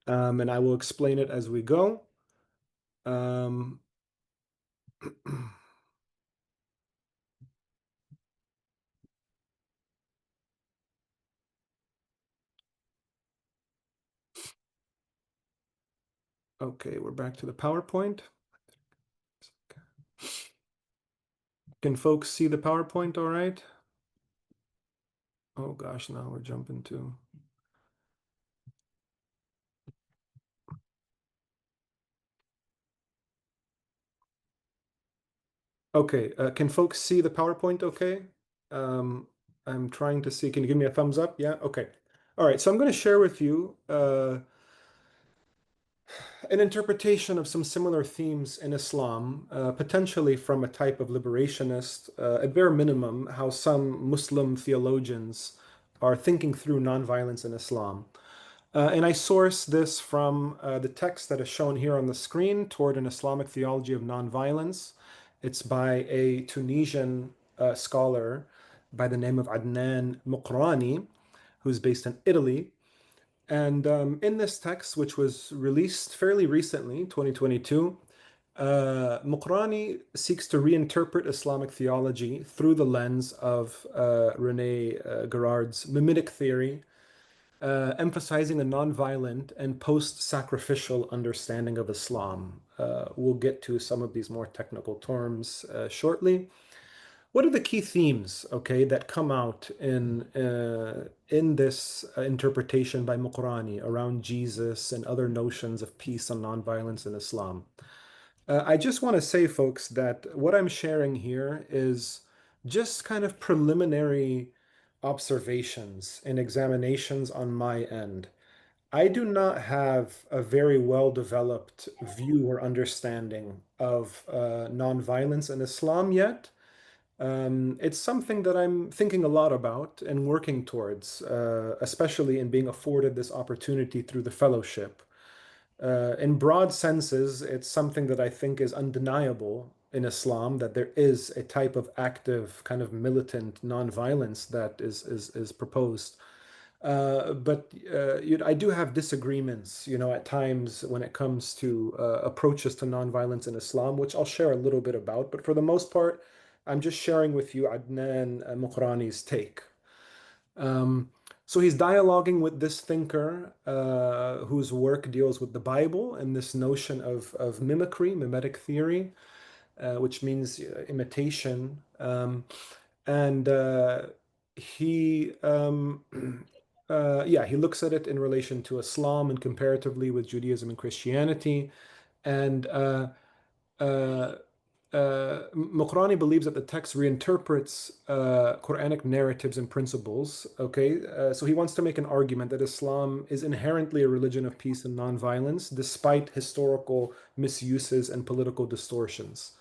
And I will explain it as we go. Um, Okay, we're back to the PowerPoint. Can folks see the PowerPoint all right? Oh gosh, now we're jumping to. Okay, can folks see the PowerPoint okay? I'm trying to see, can you give me a thumbs up? Yeah, okay. All right, so I'm going to share with you an interpretation of some similar themes in Islam, potentially from a type of liberationist, at bare minimum, how some Muslim theologians are thinking through nonviolence in Islam. And I source this from the text that is shown here on the screen, Toward an Islamic Theology of Nonviolence. It's by a Tunisian scholar by the name of Adnan Muqrani, who's based in Italy. And in this text, which was released fairly recently, 2022, Muqrani seeks to reinterpret Islamic theology through the lens of René Girard's mimetic theory, emphasizing a nonviolent and post-sacrificial understanding of Islam. We'll get to some of these more technical terms shortly. What are the key themes, okay, that come out in this interpretation by Muqrani around Jesus and other notions of peace and nonviolence in Islam? I just want to say, folks, that what I'm sharing here is just kind of preliminary observations and examinations on my end. I do not have a very well-developed view or understanding of nonviolence in Islam yet. It's something that I'm thinking a lot about and working towards, especially in being afforded this opportunity through the fellowship. In broad senses, it's something that I think is undeniable in Islam, that there is a type of active, kind of militant nonviolence that is proposed. But I do have disagreements, at times when it comes to approaches to nonviolence in Islam, which I'll share a little bit about. But for the most part, I'm just sharing with you Adnan Muqrani's take. So he's dialoguing with this thinker whose work deals with the Bible and this notion of mimicry, mimetic theory, which means imitation. And he, yeah, he looks at it in relation to Islam and comparatively with Judaism and Christianity. And Muqrani believes that the text reinterprets Quranic narratives and principles. Okay, so he wants to make an argument that Islam is inherently a religion of peace and nonviolence, despite historical misuses and political distortions.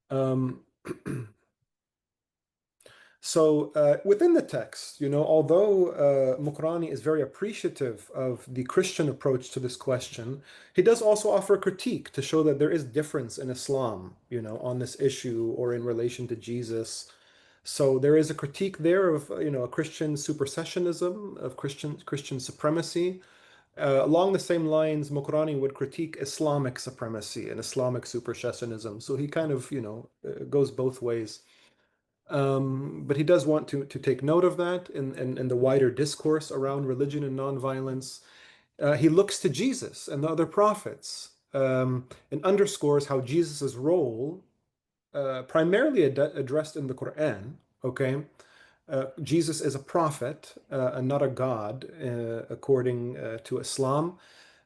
Um, So within the text, although Muqrani is very appreciative of the Christian approach to this question, he does also offer a critique to show that there is difference in Islam, on this issue or in relation to Jesus. So there is a critique there of, a Christian supersessionism, of Christian supremacy. Along the same lines, Muqrani would critique Islamic supremacy and Islamic supersessionism. So he kind of, goes both ways. But he does want to take note of that in the wider discourse around religion and nonviolence. He looks to Jesus and the other prophets and underscores how Jesus's role, primarily addressed in the Quran, okay? Jesus is a prophet and not a god, according to Islam.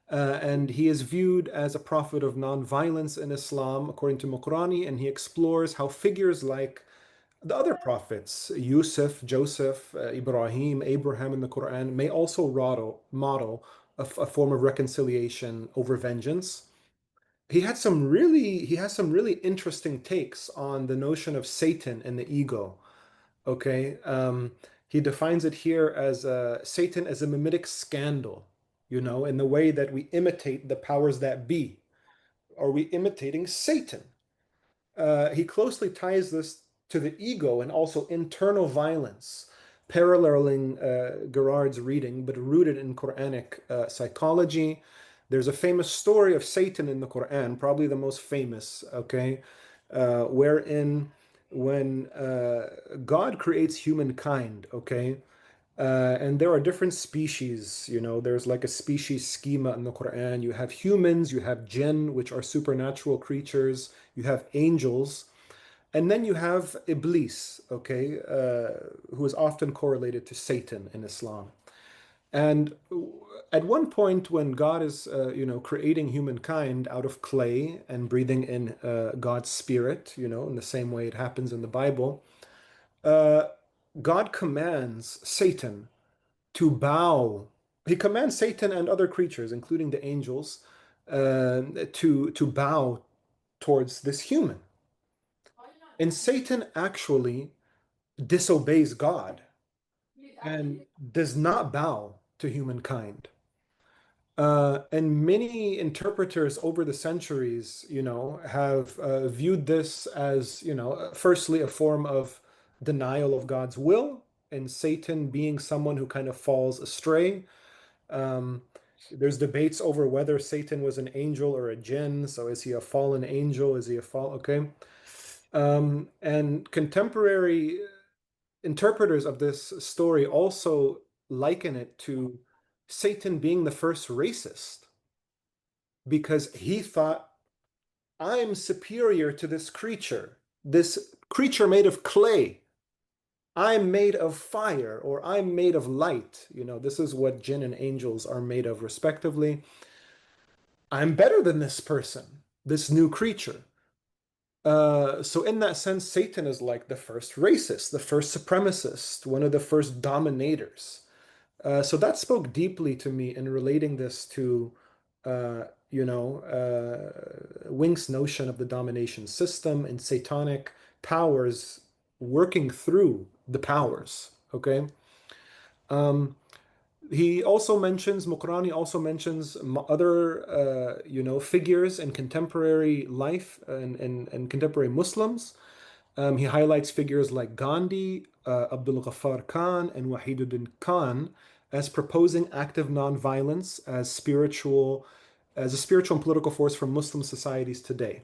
And he is viewed as a prophet of nonviolence in Islam, according to Muqrani, and he explores how figures like the other prophets, Yusuf, Joseph, Ibrahim, Abraham in the Quran, may also model a form of reconciliation over vengeance. He has some really interesting takes on the notion of Satan and the ego. Okay, he defines it here as Satan as a mimetic scandal, in the way that we imitate the powers that be. Are we imitating Satan? He closely ties this to the ego and also internal violence, paralleling Girard's reading, but rooted in Quranic psychology. There's a famous story of Satan in the Quran, probably the most famous, okay, wherein when God creates humankind, okay, And there are different species, there's like a species schema in the Quran. You have humans, you have jinn, which are supernatural creatures, you have angels, and then you have Iblis, okay, who is often correlated to Satan in Islam. And at one point, when God is, creating humankind out of clay and breathing in God's spirit, in the same way it happens in the Bible, God commands Satan to bow. He commands Satan and other creatures, including the angels, to bow towards this human. And Satan actually disobeys God and does not bow to humankind. And many interpreters over the centuries, have viewed this as, firstly, a form of denial of God's will, and Satan being someone who kind of falls astray. There's debates over whether Satan was an angel or a jinn. So is he a fallen angel? Is he a fall? Okay. And contemporary interpreters of this story also liken it to Satan being the first racist because he thought, I'm superior to this creature made of clay. I'm made of fire, or I'm made of light. This is what jinn and angels are made of, respectively. I'm better than this person, this new creature. So in that sense, Satan is like the first racist, the first supremacist, one of the first dominators. So that spoke deeply to me in relating this to, Wink's notion of the domination system and satanic powers working through the powers. Okay. He also mentions, Muqrani also mentions other, figures in contemporary life and contemporary Muslims. He highlights figures like Gandhi, Abdul Ghaffar Khan, and Wahiduddin Khan as proposing active nonviolence as a spiritual and political force for Muslim societies today.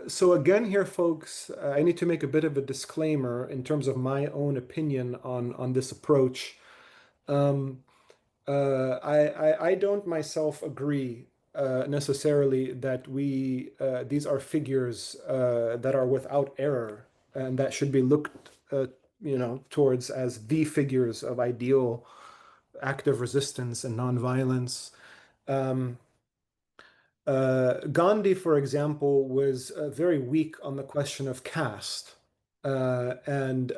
So again here, folks, I need to make a bit of a disclaimer in terms of my own opinion on this approach. I don't myself agree necessarily that these are figures that are without error and that should be looked towards as the figures of ideal active resistance and nonviolence. Gandhi, for example, was very weak on the question of caste and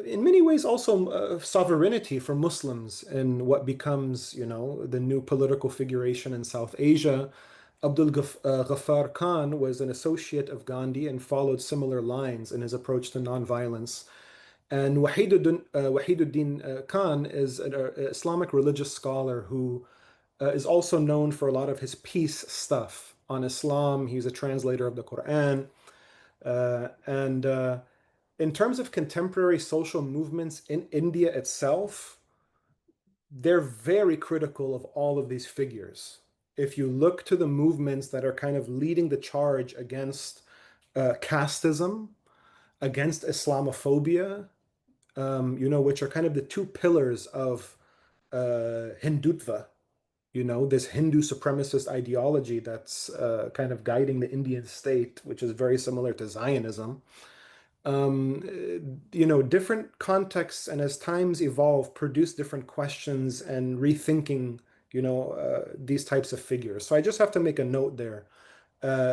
in many ways also sovereignty for Muslims in what becomes, the new political figuration in South Asia. Abdul Ghaffar Khan was an associate of Gandhi and followed similar lines in his approach to nonviolence. And Wahiduddin Khan is an Islamic religious scholar who is also known for a lot of his peace stuff on Islam. He's a translator of the Quran. And in terms of contemporary social movements in India itself, they're very critical of all of these figures. If you look to the movements that are kind of leading the charge against casteism, against Islamophobia, which are kind of the two pillars of Hindutva, this Hindu supremacist ideology that's kind of guiding the Indian state, which is very similar to Zionism. Different contexts and as times evolve, produce different questions and rethinking, these types of figures. So I just have to make a note there,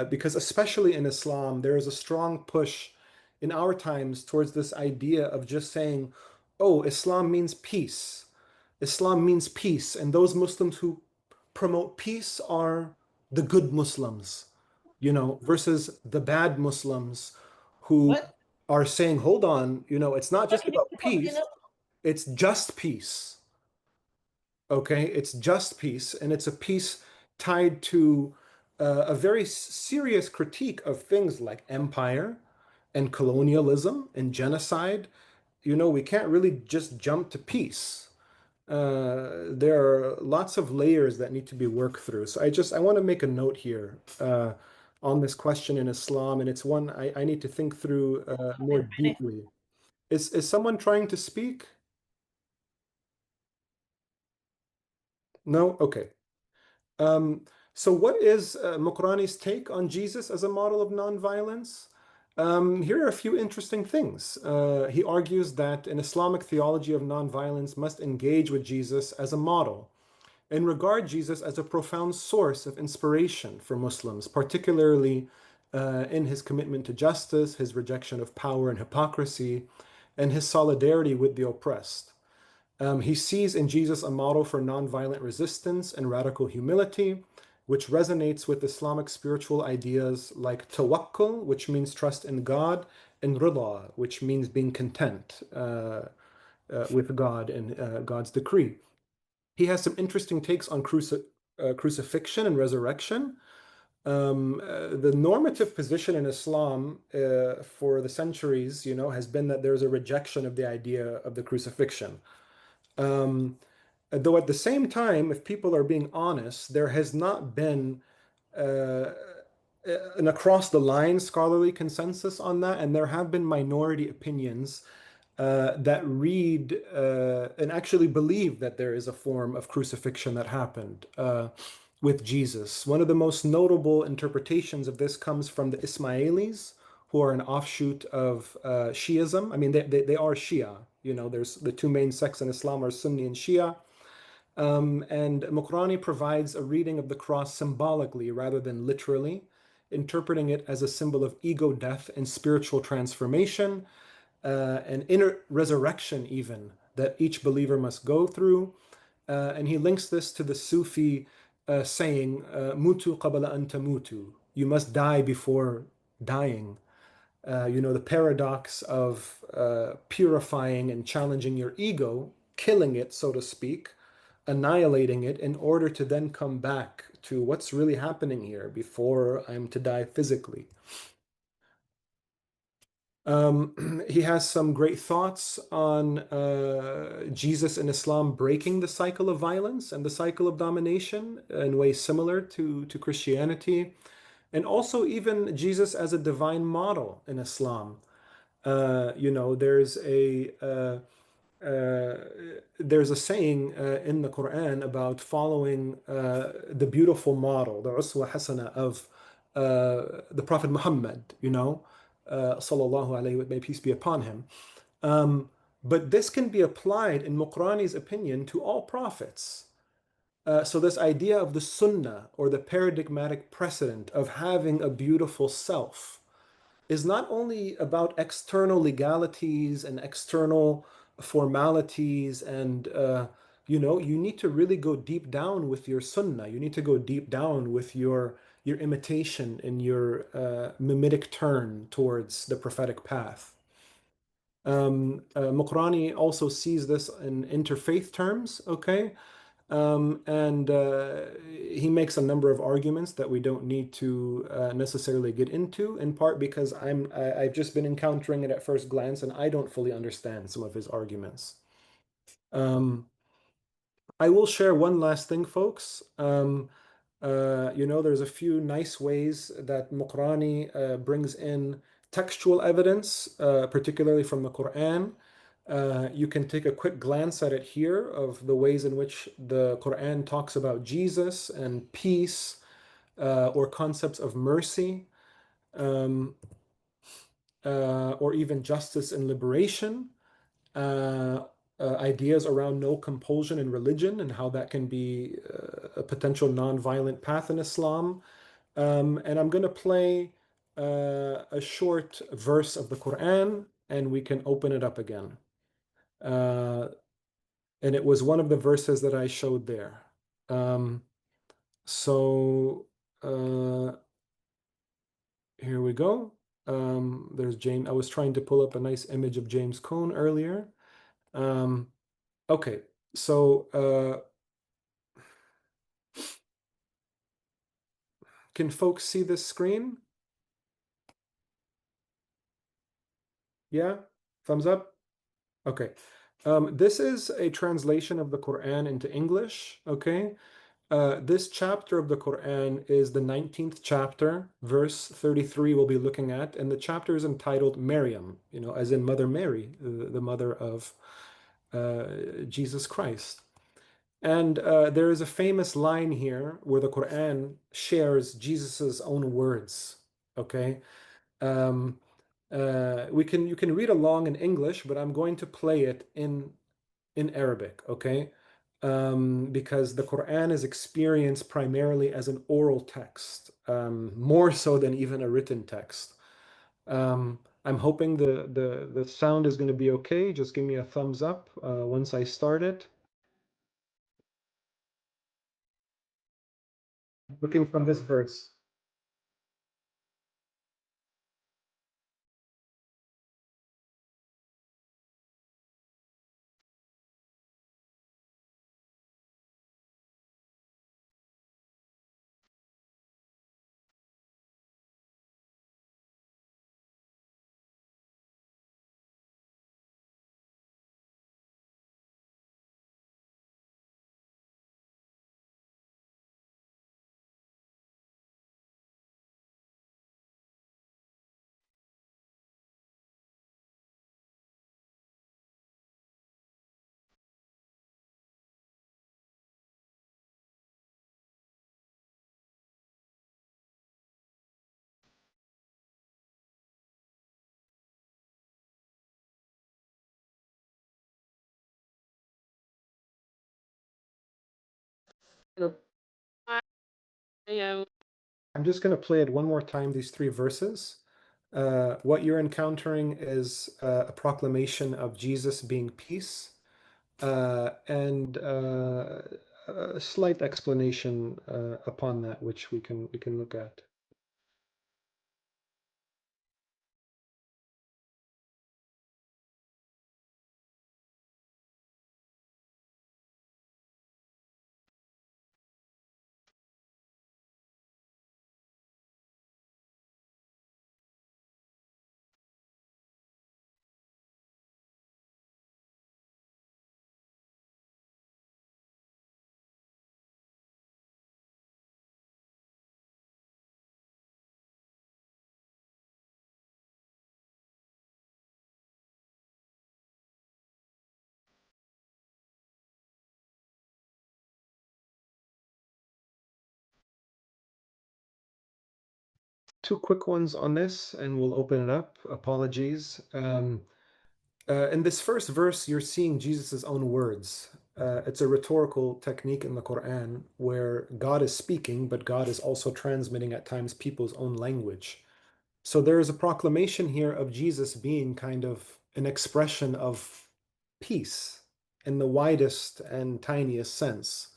because especially in Islam, there is a strong push in our times towards this idea of just saying, oh, Islam means peace. Islam means peace. And those Muslims who promote peace are the good Muslims, versus the bad Muslims who What? are saying, hold on, it's not just about peace, it's just peace. Okay, it's just peace, and it's a peace tied to a very serious critique of things like empire and colonialism and genocide. We can't really just jump to peace. There are lots of layers that need to be worked through. So I want to make a note here on this question in Islam, and it's one I need to think through more deeply. Is someone trying to speak? No? Okay. So what is Mokrani's take on Jesus as a model of nonviolence? Here are a few interesting things. He argues that an Islamic theology of nonviolence must engage with Jesus as a model and regard Jesus as a profound source of inspiration for Muslims, particularly in his commitment to justice, his rejection of power and hypocrisy, and his solidarity with the oppressed. He sees in Jesus a model for nonviolent resistance and radical humility, which resonates with Islamic spiritual ideas like tawakkul, which means trust in God, and rida, which means being content with God and God's decree. He has some interesting takes on crucifixion and resurrection. The normative position in Islam for the centuries, has been that there's a rejection of the idea of the crucifixion. Though at the same time, if people are being honest, there has not been uh, an across the line scholarly consensus on that, and there have been minority opinions that read and actually believe that there is a form of crucifixion that happened with Jesus. One of the most notable interpretations of this comes from the Ismailis, who are an offshoot of Shiism. I mean, they are Shia. There's the two main sects in Islam are Sunni and Shia. And Mokrani provides a reading of the cross symbolically rather than literally, interpreting it as a symbol of ego death and spiritual transformation, an inner resurrection even that each believer must go through. And he links this to the Sufi saying, "Mutu qabla an tamutu." You must die before dying. The paradox of purifying and challenging your ego, killing it, so to speak, annihilating it in order to then come back to what's really happening here before I'm to die physically. He has some great thoughts on Jesus and Islam breaking the cycle of violence and the cycle of domination in ways similar to Christianity, and also even Jesus as a divine model in Islam. There's a saying in the Quran about following the beautiful model, the uswa hasana of the Prophet Muhammad, sallallahu alayhi, may peace be upon him. But this can be applied, in Muqrani's opinion, to all prophets. So this idea of the sunnah, or the paradigmatic precedent of having a beautiful self, is not only about external legalities and external formalities, and you need to really go deep down with your sunnah. You need to go deep down with your imitation and your mimetic turn towards the prophetic path. Muqrani also sees this in interfaith terms, okay? And he makes a number of arguments that we don't need to necessarily get into, in part because I've just been encountering it at first glance and I don't fully understand some of his arguments. I will share one last thing, folks. There's a few nice ways that Muqrani brings in textual evidence, particularly from the Quran. You can take a quick glance at it here of the ways in which the Quran talks about Jesus and peace, or concepts of mercy, or even justice and liberation, ideas around no compulsion in religion and how that can be a potential non-violent path in Islam. And I'm going to play a short verse of the Quran, and we can open it up again. And it was one of the verses that I showed there. So here we go. There's James. I was trying to pull up a nice image of James Cone earlier. Okay, so can folks see this screen? Yeah? Thumbs up? Okay. This is a translation of the Quran into English, okay? This chapter of the Quran is the 19th chapter, verse 33 we'll be looking at, and the chapter is entitled Maryam, as in Mother Mary, the mother of Jesus Christ. And there is a famous line here where the Quran shares Jesus's own words. Okay, you can read along in English, but I'm going to play it in Arabic. Okay, because the Quran is experienced primarily as an oral text, more so than even a written text. I'm hoping the sound is going to be okay. Just give me a thumbs up once I start it. Looking from this verse. I'm just going to play it one more time, these three verses. What you're encountering is a proclamation of Jesus being peace, and a slight explanation upon that, which we can look at. Two quick ones on this, and we'll open it up. Apologies. In this first verse, you're seeing Jesus' own words. It's a rhetorical technique in the Quran where God is speaking, but God is also transmitting at times people's own language. So there is a proclamation here of Jesus being kind of an expression of peace in the widest and tiniest sense.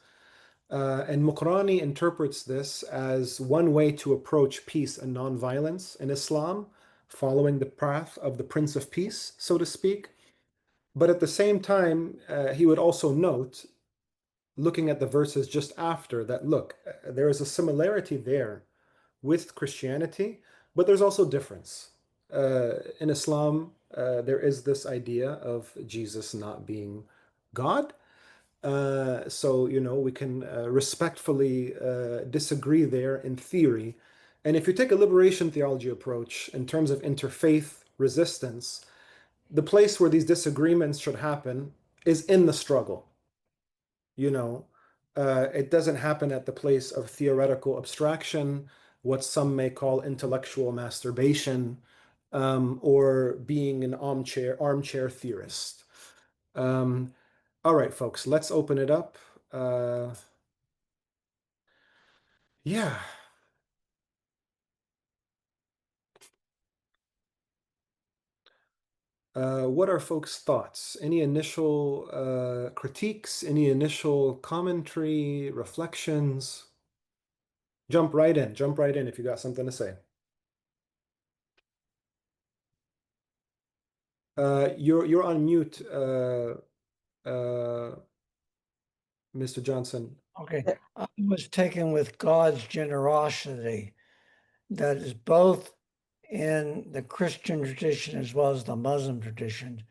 And Muqrani interprets this as one way to approach peace and nonviolence in Islam, following the path of the Prince of Peace, so to speak. But at the same time, he would also note, looking at the verses just after, that look, there is a similarity there with Christianity, but there's also difference. In Islam, there is this idea of Jesus not being God. So, we can respectfully disagree there in theory. And if you take a liberation theology approach in terms of interfaith resistance, the place where these disagreements should happen is in the struggle. It doesn't happen at the place of theoretical abstraction, what some may call intellectual masturbation, or being an armchair theorist. All right, folks, let's open it up. Yeah. What are folks' thoughts? Any initial critiques? Any initial commentary, reflections? Jump right in. Jump right in if you got something to say. You're on mute, Mr. Johnson. Okay, I was taken with God's generosity that is both in the Christian tradition as well as the Muslim tradition,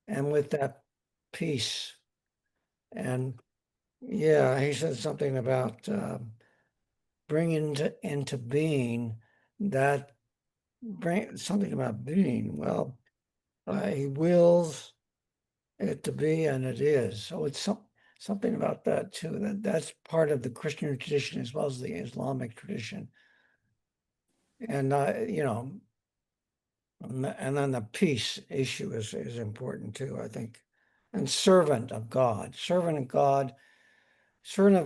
and with that peace. And Yeah, he said something about bringing into being that bring something about being. Well, he wills it to be, and it is. So it's something about that too. That's part of the Christian tradition as well as the Islamic tradition. And and then the peace issue is important too, I think. And servant of God, servant of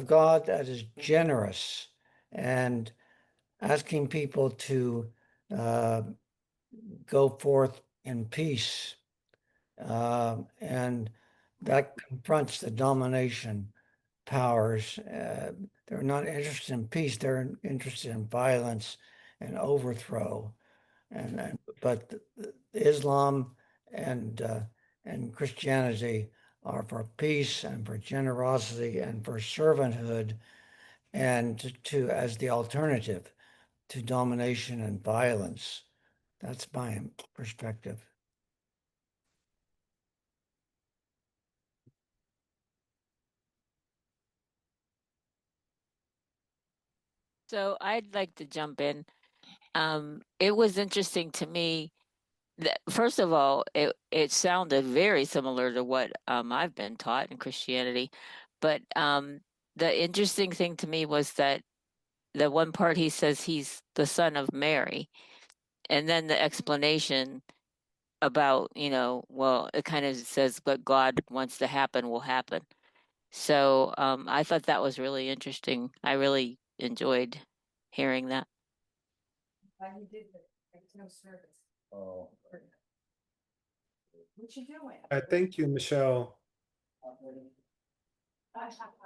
God that is generous and asking people to go forth in peace. And that confronts the domination powers. They're not interested in peace, they're interested in violence and overthrow. But Islam and Christianity are for peace and for generosity and for servanthood and to as the alternative to domination and violence. That's my perspective. So I'd like to jump in. It was interesting to me that, first of all, it sounded very similar to what I've been taught in Christianity. But the interesting thing to me was that the one part he says he's the son of Mary, and then the explanation about, well, it kind of says what God wants to happen will happen. So I thought that was really interesting. I really enjoyed hearing that. Oh. What you doing? Thank you, Michelle.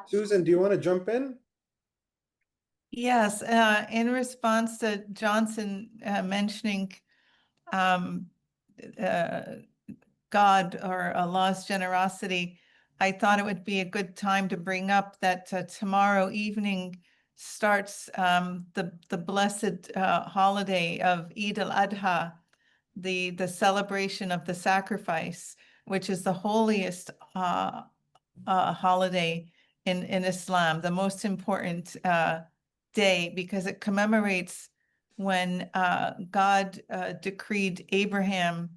Susan, do you want to jump in? Yes, in response to Johnson mentioning um, God or Allah's generosity, I thought it would be a good time to bring up that tomorrow evening starts the blessed holiday of Eid al-Adha, the celebration of the sacrifice, which is the holiest holiday in Islam, the most important day, because it commemorates when God decreed Abraham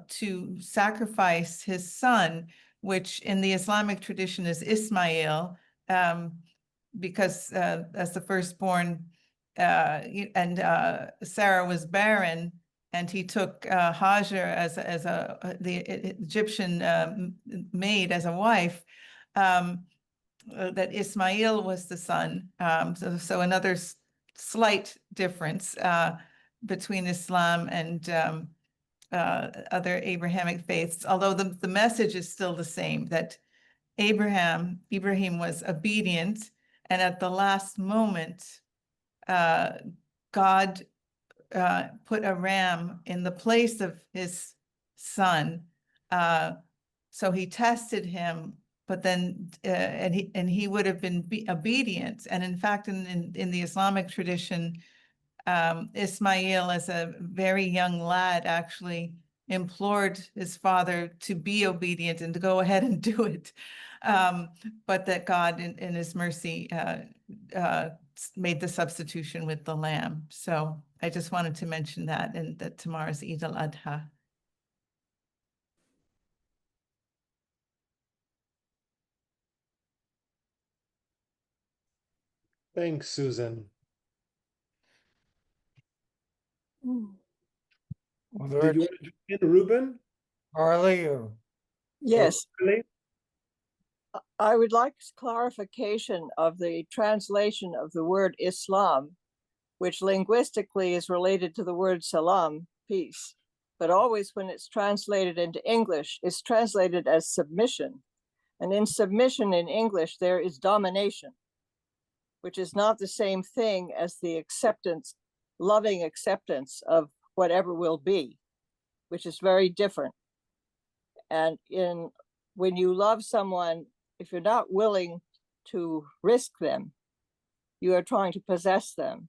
to sacrifice his son, which in the Islamic tradition is Ismail, because as the firstborn, and Sarah was barren, and he took Hajar as the Egyptian maid as a wife. That Ismail was the son. So another slight difference between Islam and other Abrahamic faiths, although the message is still the same, that Ibrahim was obedient, and at the last moment, God put a ram in the place of his son. So he tested him, but then and he would have been obedient. And in fact, in the Islamic tradition, Ismail, as a very young lad, actually implored his father to be obedient and to go ahead and do it. But that God, in his mercy, made the substitution with the lamb. So I just wanted to mention that, and that tomorrow's Eid al-Adha. Thanks, Susan. Well, Did you want to jump in, Ruben? Harley or Yes, Kelly? I would like clarification of the translation of the word Islam, which linguistically is related to the word salam, peace, but always when it's translated into English, it's translated as submission. And in submission in English, there is domination, which is not the same thing as the acceptance, loving acceptance of whatever will be, which is very different. And when you love someone, if you're not willing to risk them, you are trying to possess them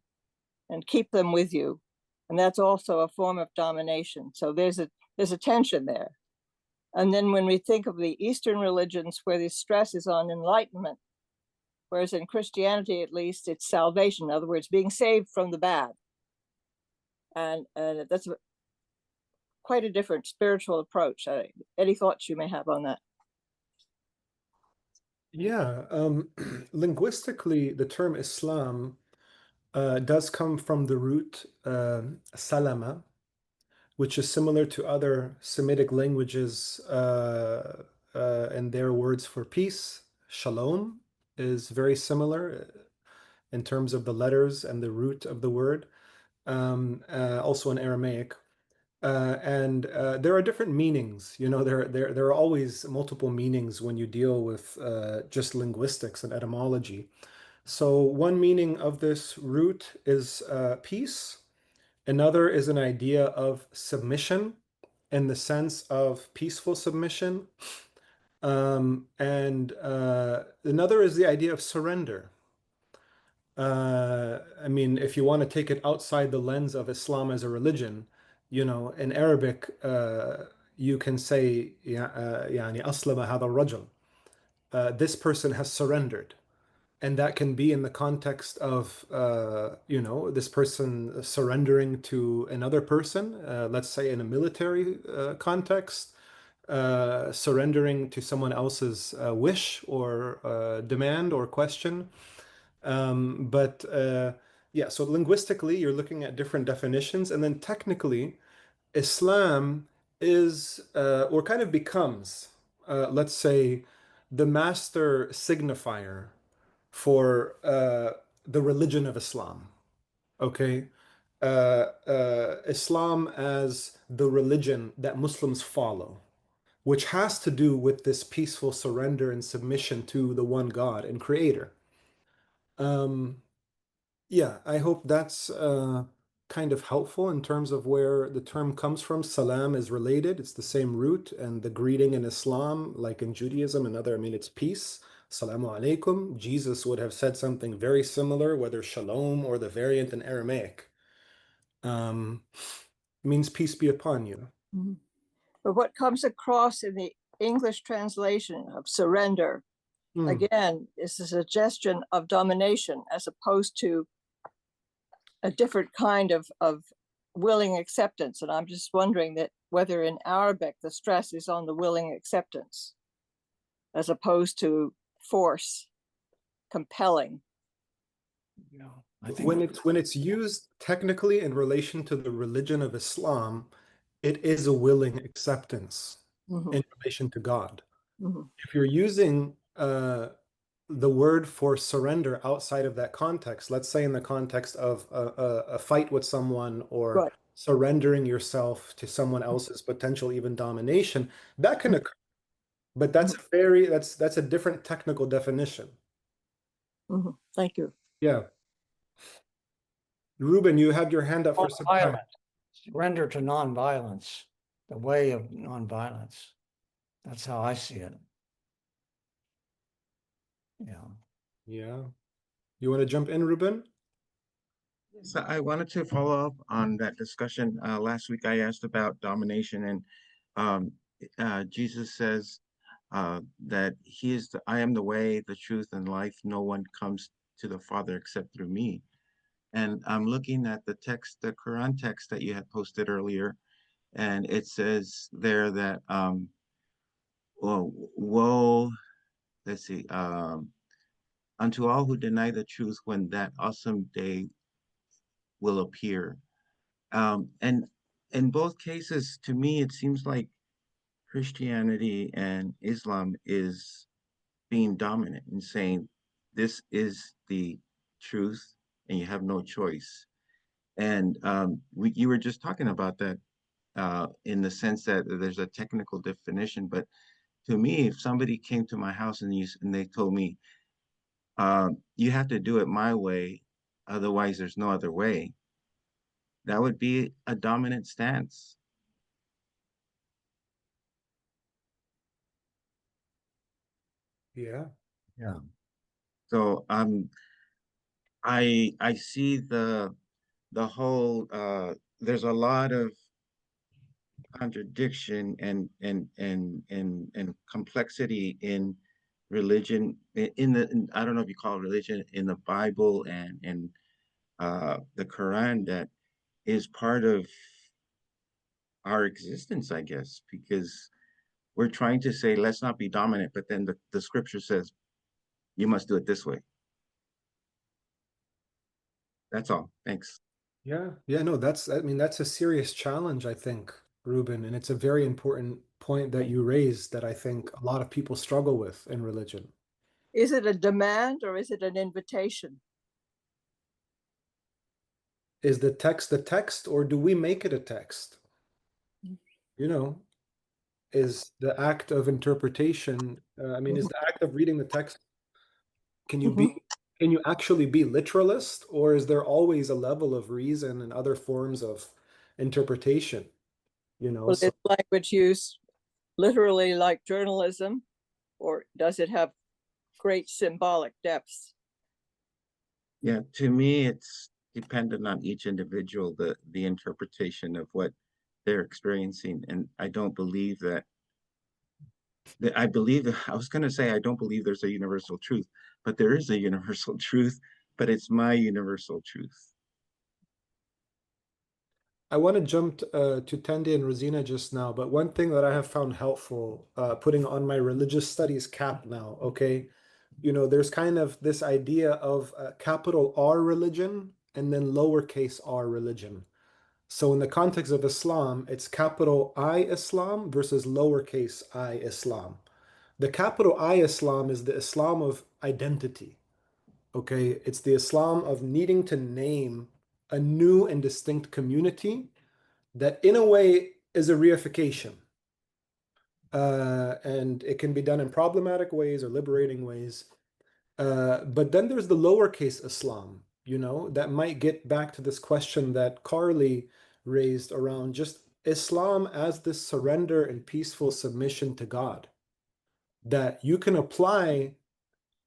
and keep them with you. And that's also a form of domination. So there's a tension there. And then when we think of the Eastern religions where the stress is on enlightenment, whereas in Christianity, at least, it's salvation. In other words, being saved from the bad. And that's quite a different spiritual approach. Any thoughts you may have on that? Yeah, linguistically, the term Islam does come from the root salama, which is similar to other Semitic languages and their words for peace. Shalom is very similar in terms of the letters and the root of the word, also in Aramaic. And there are different meanings. You know, there are always multiple meanings when you deal with just linguistics and etymology. So one meaning of this root is peace. Another is an idea of submission in the sense of peaceful submission. And another is the idea of surrender. I mean, if you want to take it outside the lens of Islam as a religion, you know, in Arabic, you can say, يعني أسلم هذا الرجل. This person has surrendered. And that can be in the context of, you know, this person surrendering to another person, let's say in a military context, surrendering to someone else's wish or demand or question. But yeah, so linguistically, you're looking at different definitions. And then technically, Islam is, or kind of becomes, let's say, the master signifier for the religion of Islam. Okay. Islam as the religion that Muslims follow, which has to do with this peaceful surrender and submission to the one God and Creator. Yeah, I hope that's kind of helpful in terms of where the term comes from. Salam is related, it's the same root, and the greeting in Islam, like in Judaism and other, I mean, it's peace. Assalamu alaikum. Jesus would have said something very similar, whether shalom or the variant in Aramaic. Means peace be upon you. Mm-hmm. But what comes across in the English translation of surrender, again, is a suggestion of domination as opposed to a different kind of willing acceptance. And I'm just wondering that whether in Arabic the stress is on the willing acceptance as opposed to force, compelling. Yeah, I think When it's used technically in relation to the religion of Islam, it is a willing acceptance in relation to God. If you're using the word for surrender outside of that context, let's say in the context of a fight with someone or Right. surrendering yourself to someone else's potential even domination, that can occur. But that's that's a different technical definition. Thank you. Yeah. Ruben, you had your hand up for some time. violence, surrender to nonviolence, the way of nonviolence. That's how I see it. Yeah. Yeah. You want to jump in, Ruben? So I wanted to follow up on that discussion. Last week I asked about domination, and Jesus says that I am the way, the truth, and life. No one comes to the Father except through me. And I'm looking at the text, the Quran text that you had posted earlier, and it says there that woe, let's see, unto all who deny the truth when that awesome day will appear. And in both cases, to me, it seems like Christianity and Islam is being dominant and saying this is the truth and you have no choice. And you were just talking about that in the sense that there's a technical definition. But to me, if somebody came to my house and they told me, you have to do it my way, otherwise there's no other way, that would be a dominant stance. Yeah. Yeah. So I see the whole there's a lot of contradiction and complexity in religion I don't know if you call it religion in the Bible and in the Quran that is part of our existence, I guess, because we're trying to say let's not be dominant, but then the scripture says you must do it this way. That's all. Thanks. Yeah, yeah, no, I mean, that's a serious challenge, I think, Ruben, and it's a very important point that you raised that I think a lot of people struggle with in religion. Is it a demand or is it an invitation? Is the text, or do we make it a text? You know, is the act of interpretation, I mean, is the act of reading the text, can you be, can you actually be literalist, or is there always a level of reason and other forms of interpretation? You know, Well, so is language used literally like journalism, or does it have great symbolic depths? Yeah, to me, it's dependent on each individual, the interpretation of what they're experiencing. And I don't believe I believe, I was going to say, I don't believe there's a universal truth, but there is a universal truth, but it's my universal truth. I want to jump to Tandy and Rosina just now, but one thing that I have found helpful, putting on my religious studies cap now, okay? You know, there's kind of this idea of capital R religion and then lowercase r religion. So in the context of Islam, it's capital I Islam versus lowercase I Islam. The capital I Islam is the Islam of identity, okay? It's the Islam of needing to name a new and distinct community that in a way is a reification. And it can be done in problematic ways or liberating ways. But then there's the lowercase Islam, you know, that might get back to this question that Carly raised around just Islam as this surrender and peaceful submission to God that you can apply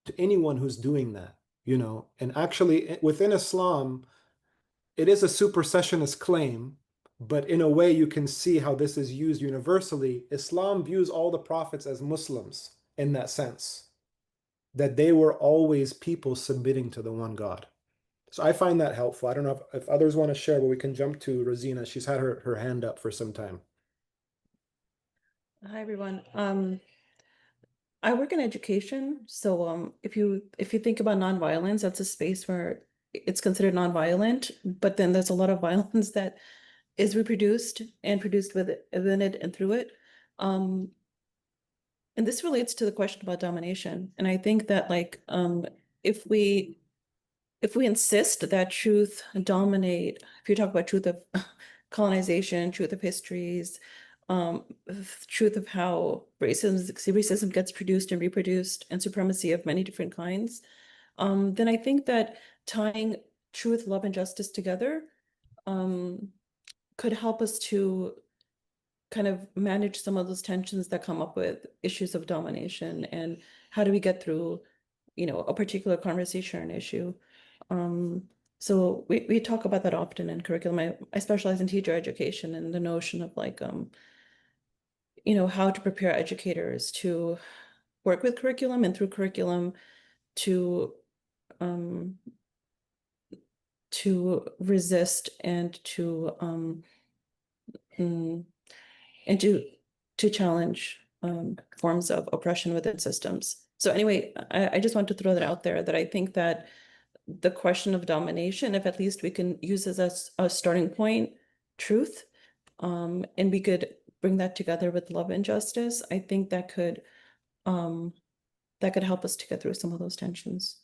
to anyone who's doing that, you know. And actually, within Islam, it is a supersessionist claim, but in a way, you can see how this is used universally. Islam views all the prophets as Muslims in that sense, that they were always people submitting to the one God. So I find that helpful. I don't know if others want to share, but we can jump to Rosina. She's had her hand up for some time. Hi everyone. I work in education, so if you think about nonviolence, that's a space where it's considered nonviolent, but then there's a lot of violence that is reproduced and produced within it and through it. And this relates to the question about domination. And I think that like if we insist that truth dominate, if you talk about truth of colonization, truth of histories, truth of how racism gets produced and reproduced, and supremacy of many different kinds, then I think that tying truth, love, and justice together could help us to kind of manage some of those tensions that come up with issues of domination, and how do we get through, you know, a particular conversation or an issue. So we talk about that often in curriculum. I specialize in teacher education, and the notion of like, you know, how to prepare educators to work with curriculum and through curriculum to resist and to challenge forms of oppression within systems. So anyway, I just want to throw that out there, that I think that the question of domination, if at least we can use as a starting point, truth, and we could bring that together with love and justice, I think that could help us to get through some of those tensions.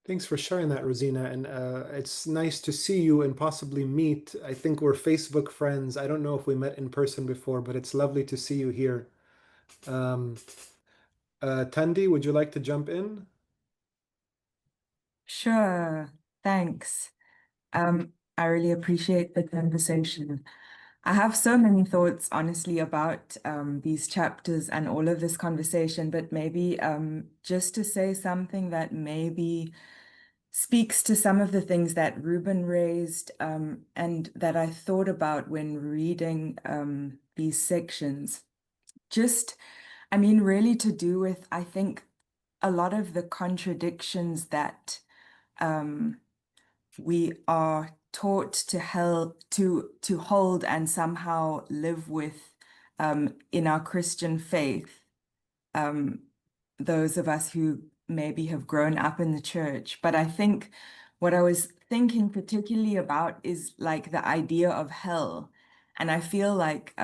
Thanks for sharing that, Rosina. And it's nice to see you and possibly meet. I think we're Facebook friends. I don't know if we met in person before, but it's lovely to see you here. Tandy, would you like to jump in? Sure, thanks. I really appreciate the conversation. I have so many thoughts, honestly, about these chapters and all of this conversation, but maybe just to say something that maybe speaks to some of the things that Ruben raised and that I thought about when reading these sections. just, I mean, really to do with, I think, a lot of the contradictions that we are taught to hold and somehow live with in our Christian faith. Those of us who maybe have grown up in the church. But I think what I was thinking particularly about is like the idea of hell. And I feel like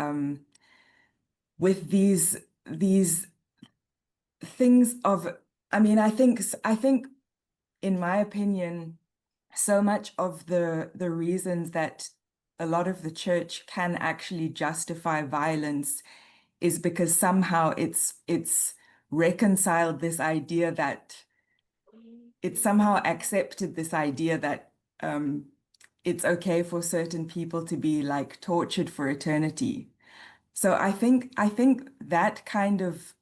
with these things of, I mean, I think in my opinion, so much of the reasons that a lot of the church can actually justify violence is because somehow it's reconciled this idea that it's somehow accepted this idea that it's okay for certain people to be like tortured for eternity. So I think that kind of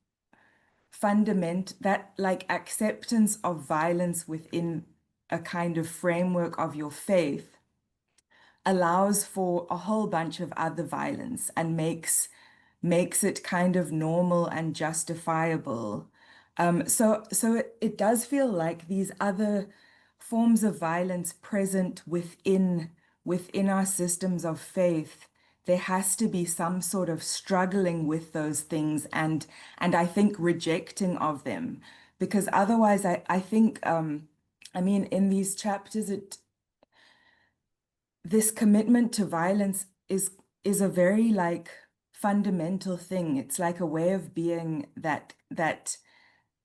that like acceptance of violence within a kind of framework of your faith allows for a whole bunch of other violence and makes it kind of normal and justifiable. So it does feel like these other forms of violence present within our systems of faith, there has to be some sort of struggling with those things and I think rejecting of them. Because otherwise I think I mean in these chapters this commitment to violence is a very like fundamental thing. It's like a way of being that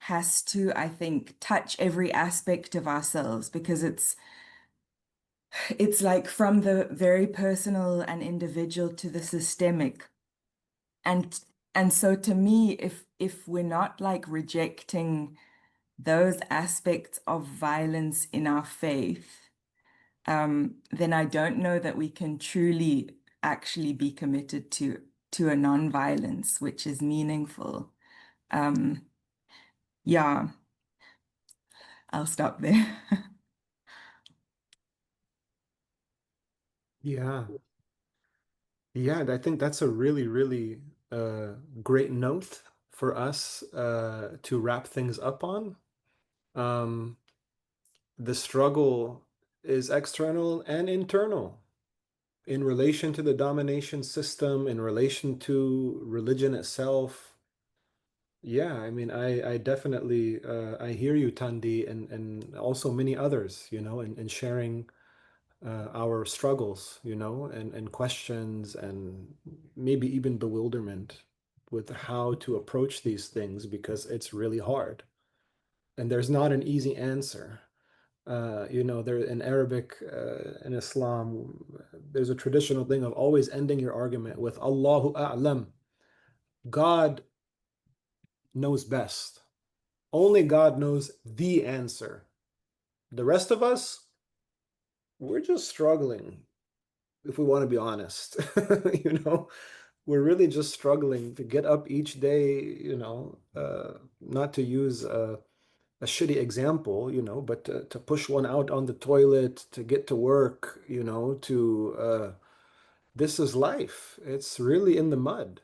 has to, I think, touch every aspect of ourselves because it's like from the very personal and individual to the systemic. And so to me, if we're not like rejecting those aspects of violence in our faith, then I don't know that we can truly actually be committed to a non-violence, which is meaningful. Yeah, I'll stop there. Yeah. Yeah, I think that's a really, really great note for us to wrap things up on. The struggle is external and internal in relation to the domination system, in relation to religion itself. Yeah, I mean, I definitely I hear you, Tandi, and also many others, you know, in sharing our struggles, you know, and questions and maybe even bewilderment with how to approach these things because it's really hard. And there's not an easy answer. You know, there in Arabic, in Islam, there's a traditional thing of always ending your argument with Allahu A'lam. God knows best. Only God knows the answer. The rest of us, we're just struggling, if we want to be honest. You know, we're really just struggling to get up each day, you know, not to use a shitty example, you know, but to push one out on the toilet, to get to work, you know, to this is life. It's really in the mud.